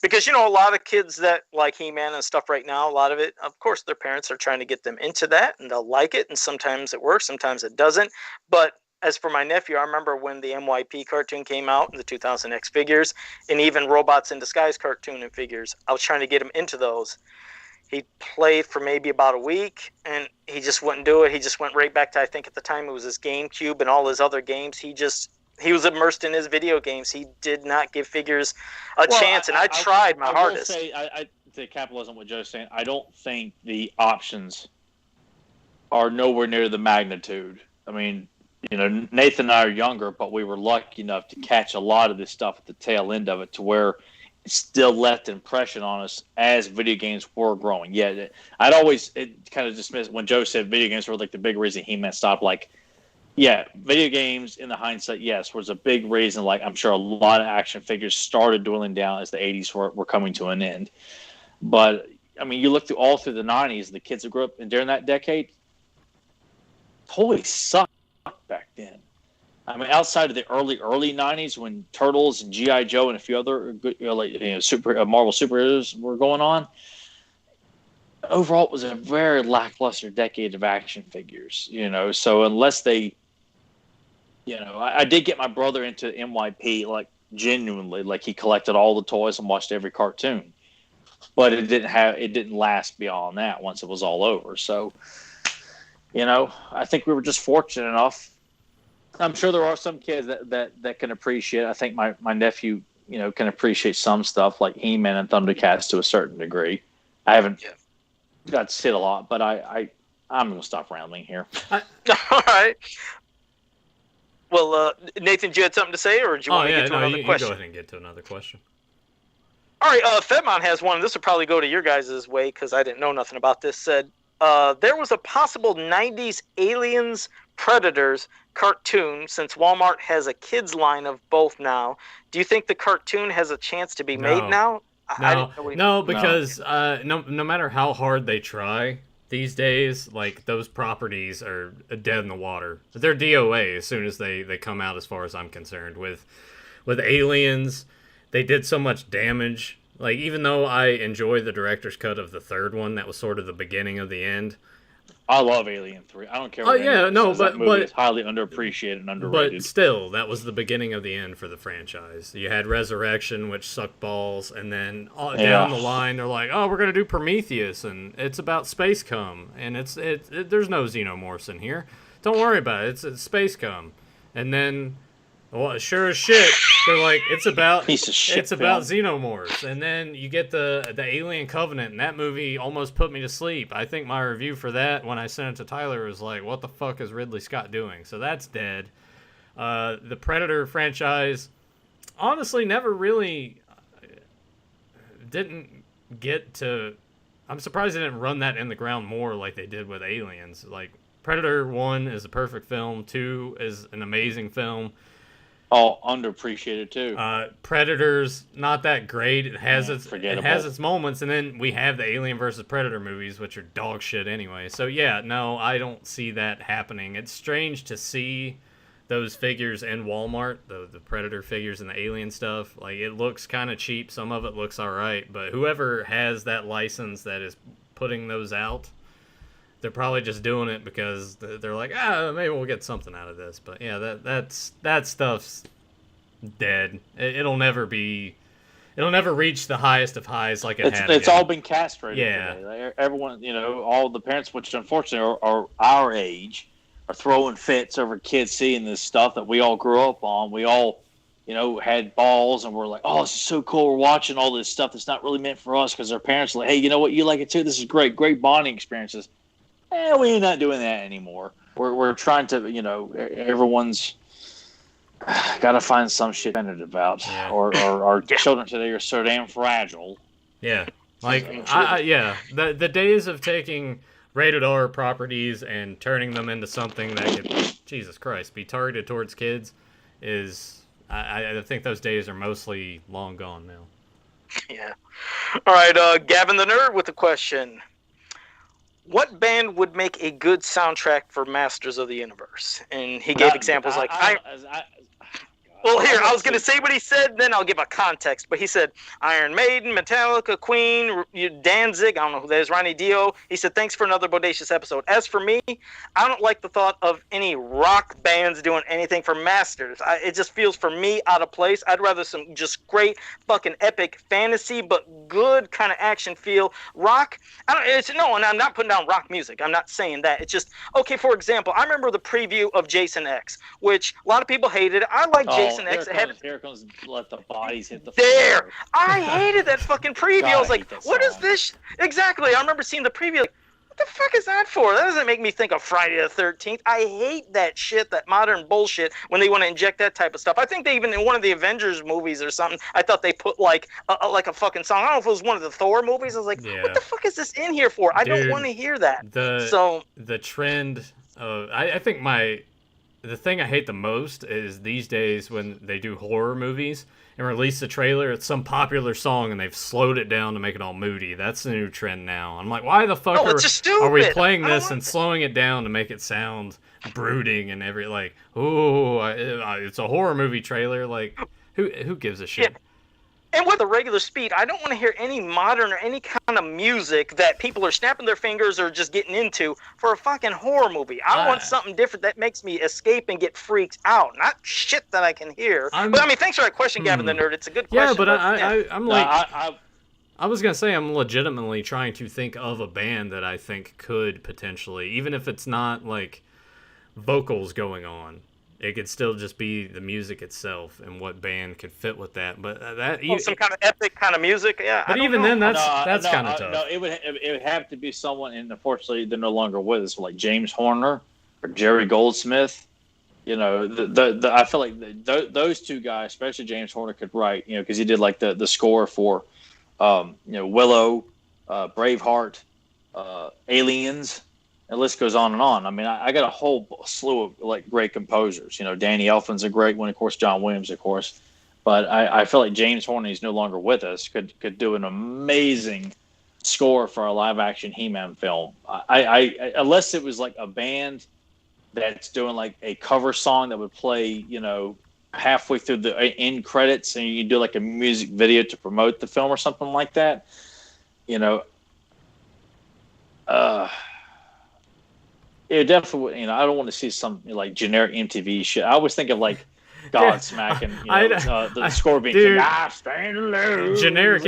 because, you know, a lot of kids that like He-Man and stuff right now, a lot of it, of course, their parents are trying to get them into that and they'll like it. And sometimes it works, sometimes it doesn't. But as for my nephew, I remember when the MYP cartoon came out in the 2000 X figures and even Robots in Disguise cartoon and figures, I was trying to get him into those. He played for maybe about a week, and he just wouldn't do it. He just went right back to, I think at the time it was his GameCube and all his other games. He was immersed in his video games. He did not give figures a chance, and I tried my hardest. To capitalize on what Joe's saying, I don't think the options are nowhere near the magnitude. I mean, you know, Nathan and I are younger, but we were lucky enough to catch a lot of this stuff at the tail end of it to where it still left an impression on us as video games were growing. Yeah, I'd always kind of dismissed when Joe said video games were like the big reason He-Man stopped. Like, yeah, video games in the hindsight, yes, was a big reason. Like, I'm sure a lot of action figures started dwindling down as the 80s were coming to an end. But, I mean, you look all through the 90s, the kids that grew up during that decade, totally sucked back then. I mean, outside of the early 90s when Turtles and G.I. Joe and a few other Marvel superheroes were going on, overall it was a very lackluster decade of action figures, you know. So unless they, you know, I did get my brother into MYP, like, genuinely, like he collected all the toys and watched every cartoon, but it didn't last beyond that once it was all over. So, you know, I think we were just fortunate enough. I'm sure there are some kids that can appreciate. I think my nephew, you know, can appreciate some stuff like He-Man and Thundercats to a certain degree. I haven't got to see it a lot, but I'm going to stop rambling here. All right. Well, Nathan, you had something to say, or do you want to get to another question? Go ahead and get to another question. All right, Fedmon has one. This will probably go to your guys' way because I didn't know nothing about this. Said there was a possible 90s Aliens Predators cartoon, since Walmart has a kids line of both now, do you think the cartoon has a chance to be made now? I No, didn't know no, because no matter how hard they try these days, like those properties are dead in the water. They're DOA as soon as they come out, as far as I'm concerned. With Aliens, they did so much damage. Like, even though I enjoy the director's cut of the third one, that was sort of the beginning of the end. I love Alien 3. I don't care Oh what yeah, anyone no, says. but That movie is highly underappreciated and underrated. But still, that was the beginning of the end for the franchise. You had Resurrection, which sucked balls, and then down the line, they're like, "Oh, we're gonna do Prometheus, and it's about space cum, and there's no xenomorphs in here. Don't worry about it. It's space cum." And then, well, sure as shit, they're like, "It's about Piece of shit it's about xenomorphs." And then you get the Alien Covenant, and that movie almost put me to sleep. I think my review for that, when I sent it to Tyler, was like, "What the fuck is Ridley Scott doing?" So that's dead. The Predator franchise, honestly, never really didn't get to. I'm surprised they didn't run that in the ground more like they did with Aliens. Like, Predator 1 is a perfect film. 2 is an amazing film. Oh, underappreciated too. Predator's not that great. It has its moments, and then we have the Alien versus Predator movies, which are dog shit anyway. So yeah, no, I don't see that happening. It's strange to see those figures in Walmart, the Predator figures and the Alien stuff. Like, it looks kind of cheap. Some of it looks all right, but whoever has that license that is putting those out, they're probably just doing it because they're like, maybe we'll get something out of this. But yeah, that stuff's dead. It'll never reach the highest of highs like it's all been castrated. Yeah. Today. Everyone, all the parents, which unfortunately are our age, are throwing fits over kids seeing this stuff that we all grew up on. We all, had balls, and we're like, oh, this is so cool. We're watching all this stuff that's not really meant for us because our parents are like, hey, you know what? You like it too. This is great bonding experiences. We're not doing that anymore. We're trying to, everyone's got to find some shit to vent about. Yeah. Or our children today are so damn fragile. Yeah. Like, the days of taking rated R properties and turning them into something that could, Jesus Christ, be targeted towards kids is, I think those days are mostly long gone now. Yeah. All right, Gavin the Nerd with a question. What band would make a good soundtrack for Masters of the Universe? And he gave examples like... Well, here, I was going to say what he said, then I'll give a context. But he said Iron Maiden, Metallica, Queen, Danzig, I don't know who that is, Ronnie Dio. He said, thanks for another bodacious episode. As for me, I don't like the thought of any rock bands doing anything for Masters. It just feels, for me, out of place. I'd rather some just great fucking epic fantasy, but good kind of action feel. Rock, and I'm not putting down rock music. I'm not saying that. It's just, okay, for example, I remember the preview of Jason X, which a lot of people hated. I like Jason X. Here comes Let the Bodies Hit the Floor. Floor. I hated that fucking preview. I was like, what is this? Exactly. I remember seeing the preview, like, what the fuck is that for? That doesn't make me think of Friday the 13th. I hate that shit, that modern bullshit, when they want to inject that type of stuff. I think they even, in one of the Avengers movies or something, I thought they put like a fucking song. I don't know if it was one of the Thor movies. I was like, what the fuck is this in here for? I don't want to hear that. The trend, I think the thing I hate the most is these days when they do horror movies and release the trailer, it's some popular song and they've slowed it down to make it all moody. That's the new trend now. I'm like, why the fuck are we playing this and slowing it down to make it sound brooding and it's a horror movie trailer. Like, who gives a shit? Yeah. And with the regular speed, I don't want to hear any modern or any kind of music that people are snapping their fingers or just getting into for a fucking horror movie. I want something different that makes me escape and get freaked out, not shit that I can hear. But I mean, thanks for that question, Gavin the Nerd. It's a good question. Yeah, but I'm like, I was gonna say I'm legitimately trying to think of a band that I think could potentially, even if it's not like vocals going on. It could still just be the music itself and what band could fit with that. But some kind of epic kind of music, yeah. But even then, that's kind of tough. No, it would have to be someone, and unfortunately, they're no longer with us, like James Horner or Jerry Goldsmith. I feel like those two guys, especially James Horner, could write. Because he did like the score for, Willow, Braveheart, Aliens. the list goes on and on. I mean, I got a whole slew of like great composers. You know, Danny Elfman's a great one, of course. John Williams, of course. But I feel like James Horner, he's no longer with us, could do an amazing score for a live action He-Man film. I unless it was like a band that's doing like a cover song that would play, you know, halfway through the end credits, and you do like a music video to promote the film or something like that. You know, it definitely. You know, I don't want to see some like generic MTV shit. I always think of like Godsmack and the Scorpion King. Stand alone. Generic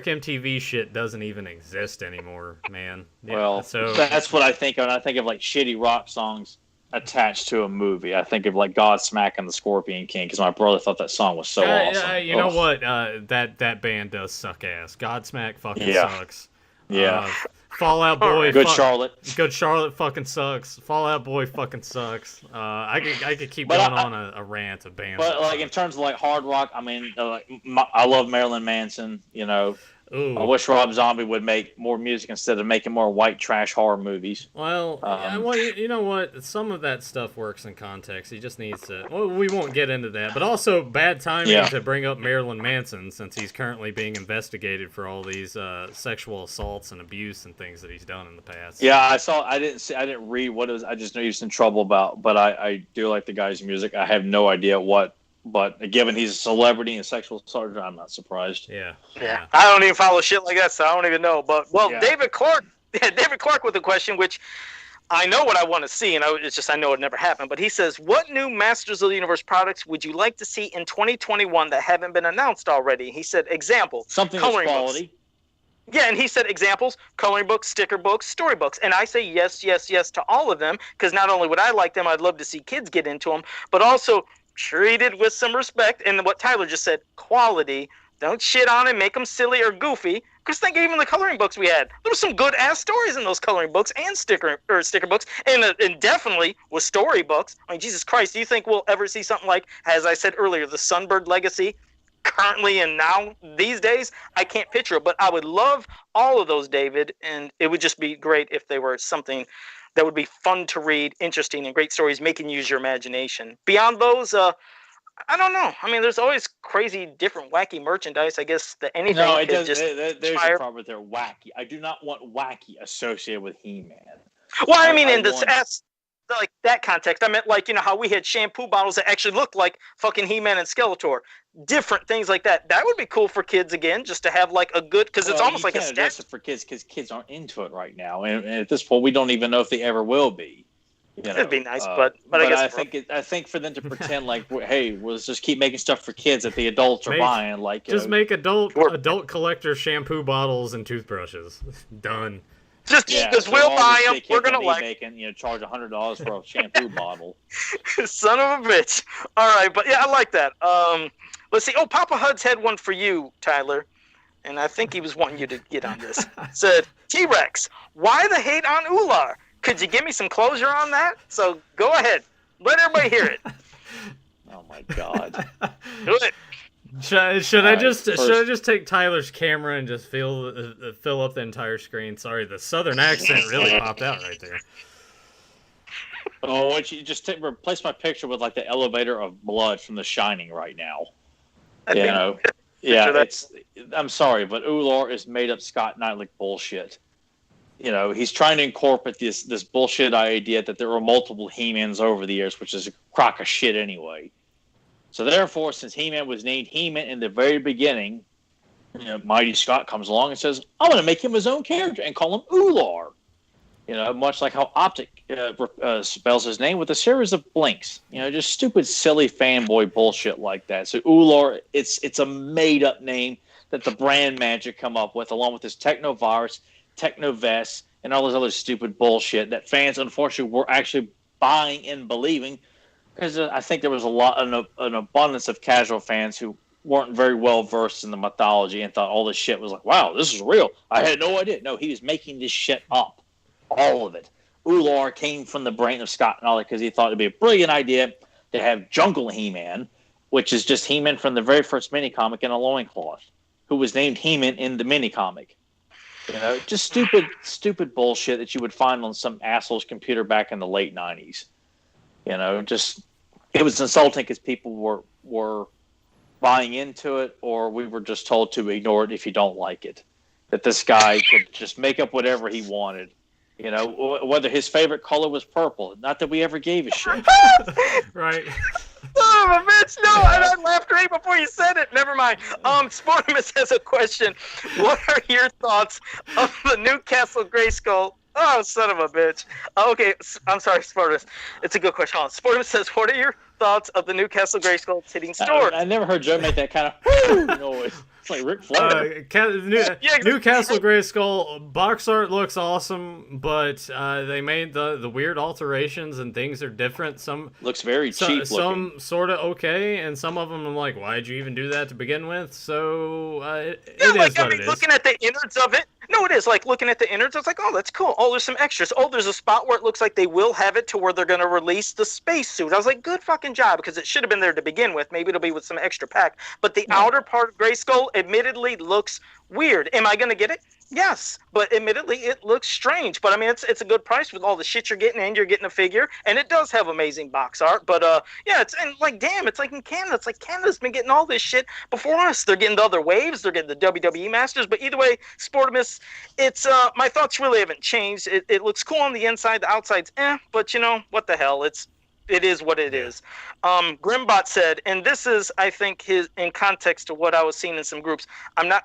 MTV shit doesn't even exist anymore, man. Yeah, well, so that's what I think of. I think of like shitty rock songs attached to a movie. I think of like Godsmack and the Scorpion King because my brother thought that song was so awesome. You know what? That band does suck ass. Godsmack fucking sucks. Yeah. Fall Out Boy. Good Charlotte. Good Charlotte fucking sucks. Fall Out Boy fucking sucks. I could keep going on a rant of bands. But like in terms of like hard rock, I mean, I love Marilyn Manson. You know, Ooh. I wish Rob Zombie would make more music instead of making more white trash horror movies. Well, you know what? Some of that stuff works in context. He just needs to. Well, we won't get into that. But also, bad timing to bring up Marilyn Manson since he's currently being investigated for all these sexual assaults and abuse and things that he's done in the past. Yeah, I didn't read what it was. I just knew he was in trouble about. But I do like the guy's music. I have no idea what. But given he's a celebrity and sexual assault, I'm not surprised. Yeah. I don't even follow shit like that, so I don't even know. But David Clark with a question, which I know what I want to see, and it's just I know it never happened. But he says, "What new Masters of the Universe products would you like to see in 2021 that haven't been announced already?" He said, "Example, something that's quality." Books. Yeah, and he said examples, coloring books, sticker books, storybooks. And I say yes to all of them, because not only would I like them, I'd love to see kids get into them, but also treated with some respect. And what Tyler just said, quality. Don't shit on it, make them silly or goofy. Because think of even the coloring books we had. There were some good-ass stories in those coloring books and sticker books, and definitely with storybooks. I mean, Jesus Christ, do you think we'll ever see something like, as I said earlier, the Sunbird Legacy? Currently and now these days, I can't picture it, but I would love all of those, David, and it would just be great if they were something that would be fun to read, interesting, and great stories, making you use your imagination. Beyond those, I don't know. I mean, there's always crazy, different, wacky merchandise. I guess that anything. No, it does. There's a problem with their wacky. I do not want wacky associated with He-Man. Well, I mean, like that context, I meant like, you know, how we had shampoo bottles that actually looked like fucking He-Man and Skeletor. Different things like that. That would be cool for kids again, just to have like a good, because it's almost like a statue. It for kids because kids aren't into it right now, and at this point, we don't even know if they ever will be. You know, it'd be nice, but I guess I think for them to pretend like, hey, we'll just keep making stuff for kids that the adults are buying, like make adult collector shampoo bottles and toothbrushes. Done. Just because we'll buy them, we're gonna charge $100 for a shampoo bottle. Son of a bitch! All right, but yeah, I like that. Let's see. Oh, Papa Hud's had one for you, Tyler, and I think he was wanting you to get on this. Said T-Rex, why the hate on Ular? Could you give me some closure on that? So go ahead, let everybody hear it. Oh my God! Do it. Should I just take Tyler's camera and just fill up the entire screen? Sorry, the southern accent really popped out right there. Oh, why don't you just replace my picture with like the elevator of blood from The Shining right now? I'm sorry, but Ular is made up Scott Knightley bullshit. You know, he's trying to incorporate this bullshit idea that there were multiple He-Mans over the years, which is a crock of shit anyway. So therefore, since He-Man was named He-Man in the very beginning, you know, Mighty Scott comes along and says, "I want to make him his own character and call him Ular." You know, much like how Optic spells his name with a series of blinks. You know, just stupid, silly fanboy bullshit like that. So Ular, it's a made-up name that the brand magic come up with, along with this Technovirus, Technovest, and all this other stupid bullshit that fans, unfortunately, were actually buying and believing. Because I think there was an abundance of casual fans who weren't very well versed in the mythology and thought all this shit was like, wow, this is real. I had no idea. No, he was making this shit up. All of it. Ular came from the brain of Scott Knightley because he thought it'd be a brilliant idea to have Jungle He-Man, which is just He-Man from the very first mini-comic in a loincloth, who was named He-Man in the mini-comic. You know, just stupid bullshit that you would find on some asshole's computer back in the late 90s. You know, just it was insulting because people were buying into it, or we were just told to ignore it if you don't like it. That this guy could just make up whatever he wanted. You know, whether his favorite color was purple. Not that we ever gave a shit. Right. Son of a bitch, no, and I laughed right before you said it. Never mind. Sportimus has a question. What are your thoughts of the Newcastle Grayskull? Oh, son of a bitch. Okay, I'm sorry, Sportimus. It's a good question. Hold on. Sportimus says, what are your thoughts of the Newcastle Grayskull hitting stores? I never heard Joe make that kind of whoo noise. It's like Ric Flair. Newcastle Grayskull box art looks awesome, but they made the weird alterations and things are different. Some looks very cheap. Some sort of okay, and some of them I'm like, why did you even do that to begin with? So it is what it is. Looking at the innards of it. No, it is like looking at the innards. I was like, oh, that's cool. Oh, there's some extras. Oh, there's a spot where it looks like they will have it to where they're going to release the spacesuit. I was like, good fucking job, because it should have been there to begin with. Maybe it'll be with some extra pack. But the outer part of Grayskull admittedly looks weird. Am I going to get it? Yes, but admittedly it looks strange. But I mean, it's a good price with all the shit you're getting, and you're getting a figure, and it does have amazing box art. But yeah, it's and like damn, it's like in Canada. It's like Canada's been getting all this shit before us. They're getting the other waves. They're getting the WWE Masters. But either way, Sportimus, it's my thoughts really haven't changed. It looks cool on the inside. The outside's but you know what the hell? It is what it is. Grimbot said, and this is, I think, in context to what I was seeing in some groups. I'm not.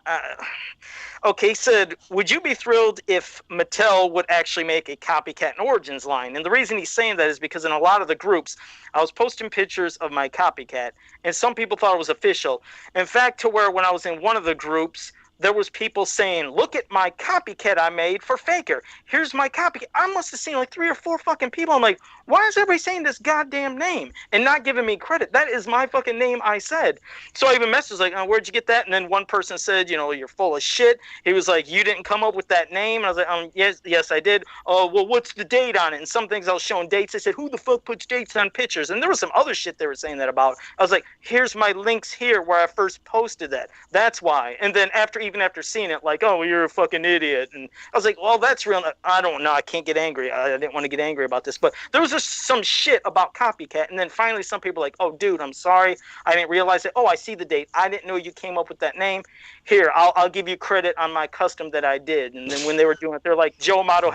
Okay, he said, would you be thrilled if Mattel would actually make a Copycat and Origins line? And the reason he's saying that is because in a lot of the groups, I was posting pictures of my Copycat, and some people thought it was official. In fact, to where when I was in one of the groups, there was people saying, look at my Copycat I made for Faker. Here's my Copycat. I must have seen like 3 or 4 fucking people. I'm like, why is everybody saying this goddamn name and not giving me credit? That is my fucking name I said. So I even messaged like, where'd you get that? And then one person said, you know, you're full of shit. He was like, you didn't come up with that name. And I was like, yes, I did. Oh, well, what's the date on it? And some things I was showing dates. They said, who the fuck puts dates on pictures? And there was some other shit they were saying that about. I was like, here's my links here where I first posted that. That's why. And then after seeing it, like, oh, you're a fucking idiot. And I was like, well, that's real. I don't know. I can't get angry. I didn't want to get angry about this. But there was just some shit about Copycat. And then finally some people were like, oh, dude, I'm sorry. I didn't realize it. Oh, I see the date. I didn't know you came up with that name. Here, I'll give you credit on my custom that I did. And then when they were doing it, they're like, Joe Amato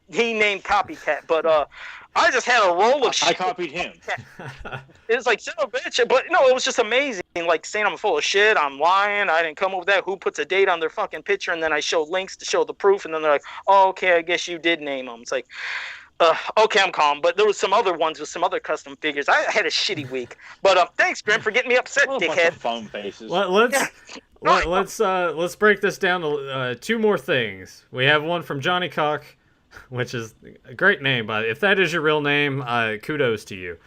he named Copycat. But I just had a roll of shit. I copied him. It was like, son of a bitch. But no, it was just amazing. Like saying I'm full of shit, I'm lying, I didn't come up with that. Who puts a date on their fucking picture? And then I show links to show the proof. And then they're like, oh, okay, I guess you did name them. It's like, okay, I'm calm. But there was some other ones with some other custom figures. I had a shitty week. But thanks, Grim, for getting me upset, dickhead. Foam faces. Let's break this down to 2 more things. We have one from Johnny Cock, which is a great name. But if that is your real name, kudos to you.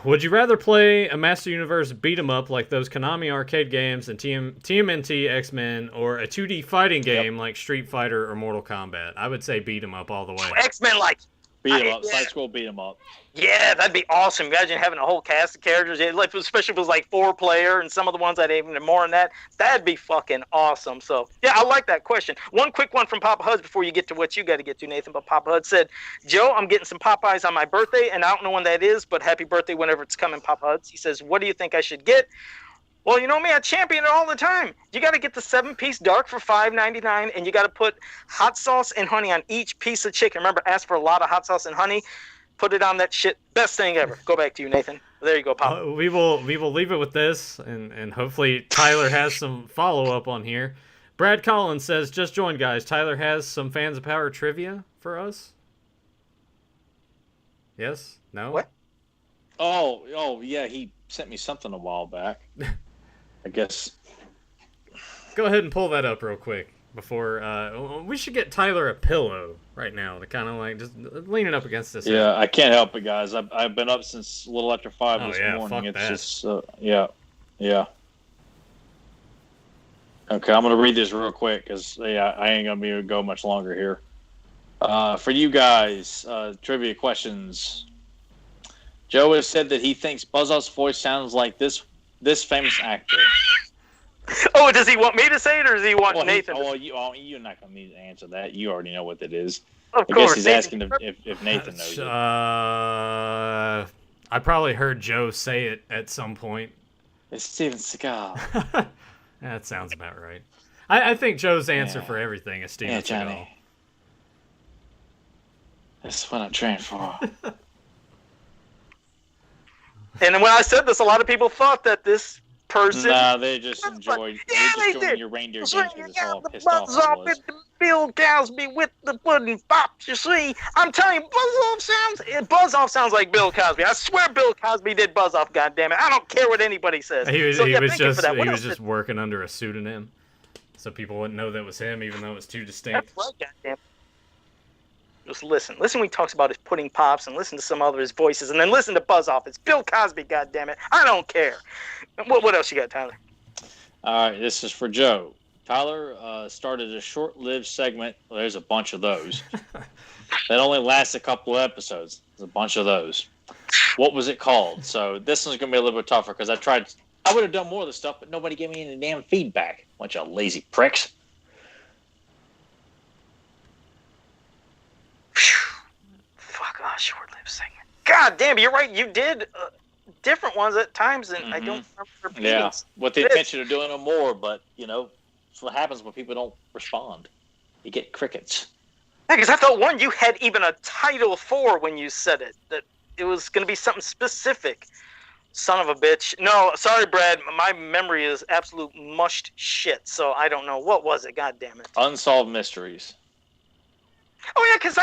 Would you rather play a Master Universe beat-em-up like those Konami arcade games and TMNT X-Men, or a 2D fighting game like Street Fighter or Mortal Kombat? I would say beat-em-up all the way. X-Men like beat 'em up, side scroll beat 'em up. Yeah, that'd be awesome. Imagine having a whole cast of characters, especially if it was like 4-player, and some of the ones I'd even more than that. That'd be fucking awesome. So yeah, I like that question. One quick one from Papa Huds before you get to what you got to get to, Nathan. But Papa Huds said, Joe, I'm getting some Popeyes on my birthday, and I don't know when that is, but happy birthday whenever it's coming, Papa Huds. He says, what do you think I should get? Well, you know me, I champion it all the time. You got to get the 7-piece dark for $5.99, and you got to put hot sauce and honey on each piece of chicken. Remember, ask for a lot of hot sauce and honey. Put it on that shit. Best thing ever. Go back to you, Nathan. There you go, Pop. We will leave it with this, and hopefully Tyler has some follow-up on here. Brad Collins says, just joined, guys. Tyler has some Fans of Power trivia for us? Yes? No? What? Oh, yeah, he sent me something a while back. I guess. Go ahead and pull that up real quick before. We should get Tyler a pillow right now to kind of like just leaning up against this. Yeah, I can't help it, guys. I've been up since a little after 5 this morning. Fuck it's that. just yeah. Okay, I'm gonna read this real quick because I ain't gonna be able to go much longer here. For you guys, trivia questions. Joe has said that he thinks Buzzaw's voice sounds like this famous actor. Oh, does he want me to say it, or does he want Nathan? You're not going to need to answer that. You already know what it is. Of I course. guess he's asking if Nathan knows it. I probably heard Joe say it at some point. It's Steven Seagal. That sounds about right. I think Joe's answer for everything is Steven Seagal. Johnny. This is what I'm trained for. And when I said this, a lot of people thought that this person. Nah, they just enjoyed. They joined your reindeer games because it's all pissed off. The Bill Cosby with the pudding pops. You see, I'm telling you, buzz off sounds like Bill Cosby. I swear, Bill Cosby did buzz off. Goddammit, I don't care what anybody says. He was just working under a pseudonym, so people wouldn't know that was him, even though it was too distinct. That's right, goddamn. Just listen when he talks about his pudding pops, and listen to some other his voices, and then listen to buzz off. It's Bill Cosby. Goddammit, I don't care. What else you got, Tyler? All right, this is for Joe. Tyler started a short-lived segment. Well, there's a bunch of those. That only lasts a couple of episodes. There's a bunch of those. What was it called? So this one's going to be a little bit tougher because I would have done more of the stuff, but nobody gave me any damn feedback. Bunch of lazy pricks. Fuck, short-lived segment. God damn, you're right. You did different ones at times, and I don't remember repeating. Yeah, with the intention of doing them more, but, that's what happens when people don't respond. You get crickets. Yeah, because I thought you had even a title for when you said it, that it was going to be something specific. Son of a bitch. No, sorry, Brad. My memory is absolute mushed shit, so I don't know. What was it? God damn it. Unsolved mysteries. Oh, yeah, because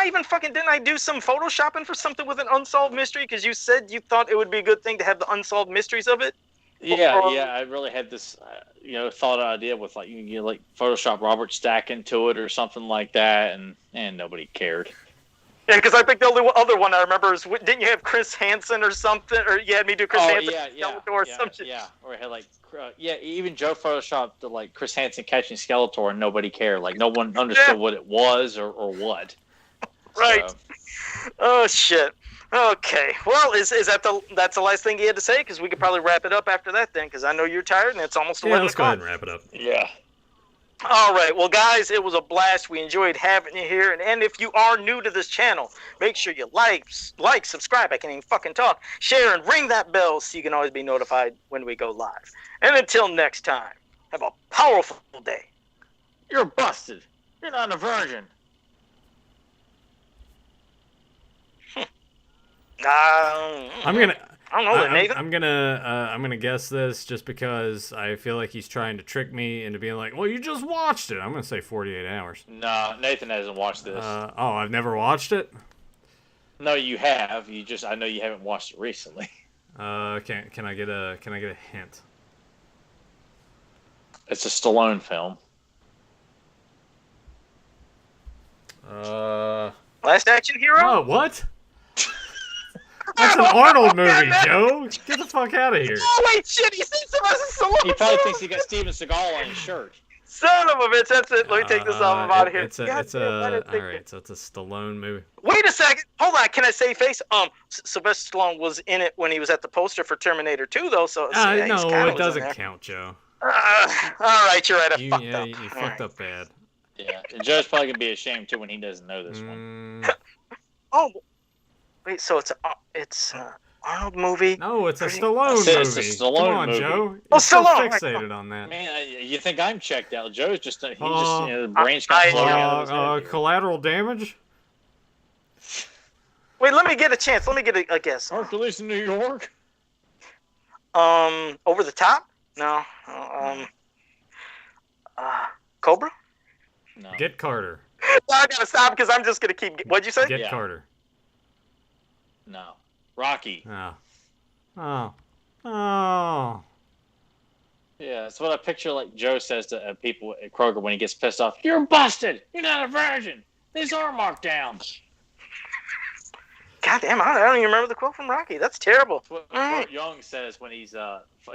didn't I do some photoshopping for something with an unsolved mystery? Because you said you thought it would be a good thing to have the unsolved mysteries of it? Yeah, I really had this, thought idea with, like Photoshop Robert Stack into it or something like that, and nobody cared. Yeah, because I think the only other one I remember is, didn't you have Chris Hansen or something? Or you had me do Chris Hansen or something? Yeah, or I had, even Joe Photoshopped, Chris Hansen catching Skeletor, and nobody cared. Like, no one understood what it was or what. Right. So. Oh, shit. Okay. Well, that's the last thing you had to say? Because we could probably wrap it up after that then, because I know you're tired and it's almost 11 let's go ahead and wrap it up. Yeah. All right. Well, guys, it was a blast. We enjoyed having you here. And if you are new to this channel, make sure you like, subscribe. I can't even fucking talk. Share and ring that bell so you can always be notified when we go live. And until next time, have a powerful day. You're busted. You're not a virgin. I'm gonna. I don't know, Nathan. I'm gonna guess this just because I feel like he's trying to trick me into being like, well, you just watched it. I'm gonna say 48 hours. No, Nathan hasn't watched this. I've never watched it. No, you have. I know you haven't watched it recently. Can I get a hint? It's a Stallone film. Last Action Hero? Oh, what? That's an Arnold movie, Joe. Get the fuck out of here. Oh, wait, shit. He sees Sylvester Stallone. He probably thinks he got Steven Seagal on his shirt. Son of a bitch. That's it. Let me take this off. I'm out of here. So it's a Stallone movie. Wait a second. Hold on. Can I save face? Sylvester Stallone was in it when he was at the poster for Terminator 2, though. So no, it doesn't count, Joe. All right, you're right. You fucked up bad. Yeah, and Joe's probably gonna be ashamed too when he doesn't know this one. Oh, wait. So it's Arnold movie? No, it's a Stallone movie. It's a Stallone Come on, movie. Joe. Oh, so Stallone. fixated on that. Man, you think I'm checked out? Joe's just the brain's kind of floating out of his head here. Collateral Damage. Wait, let me get a chance. Let me get a guess. Hercules in New York. Over the Top? No. Cobra? No. Get Carter. I gotta stop because I'm just gonna keep. What'd you say? Get Carter. No. Rocky. Oh. Yeah, that's what I picture. Like Joe says to people at Kroger when he gets pissed off. You're busted. You're not a virgin. These are marked down. God damn, I don't even remember the quote from Rocky. That's terrible. That's what Young says when he's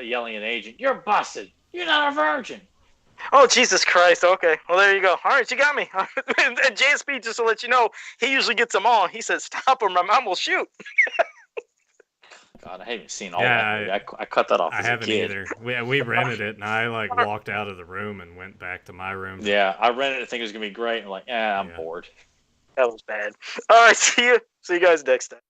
yelling at an agent. You're busted. You're not a virgin. Oh, Jesus Christ. Okay. Well, there you go. All right, you got me. And JSP, just to let you know, he usually gets them all. He says, stop or my mom will shoot. God, I haven't seen all Yeah, that movie. I cut that off I as a haven't kid. either. We rented it, and I like walked out of the room and went back to my room. Yeah, I rented it thinking it was gonna be great. I'm like, I'm Yeah. bored. That was bad. All right, see you guys next time.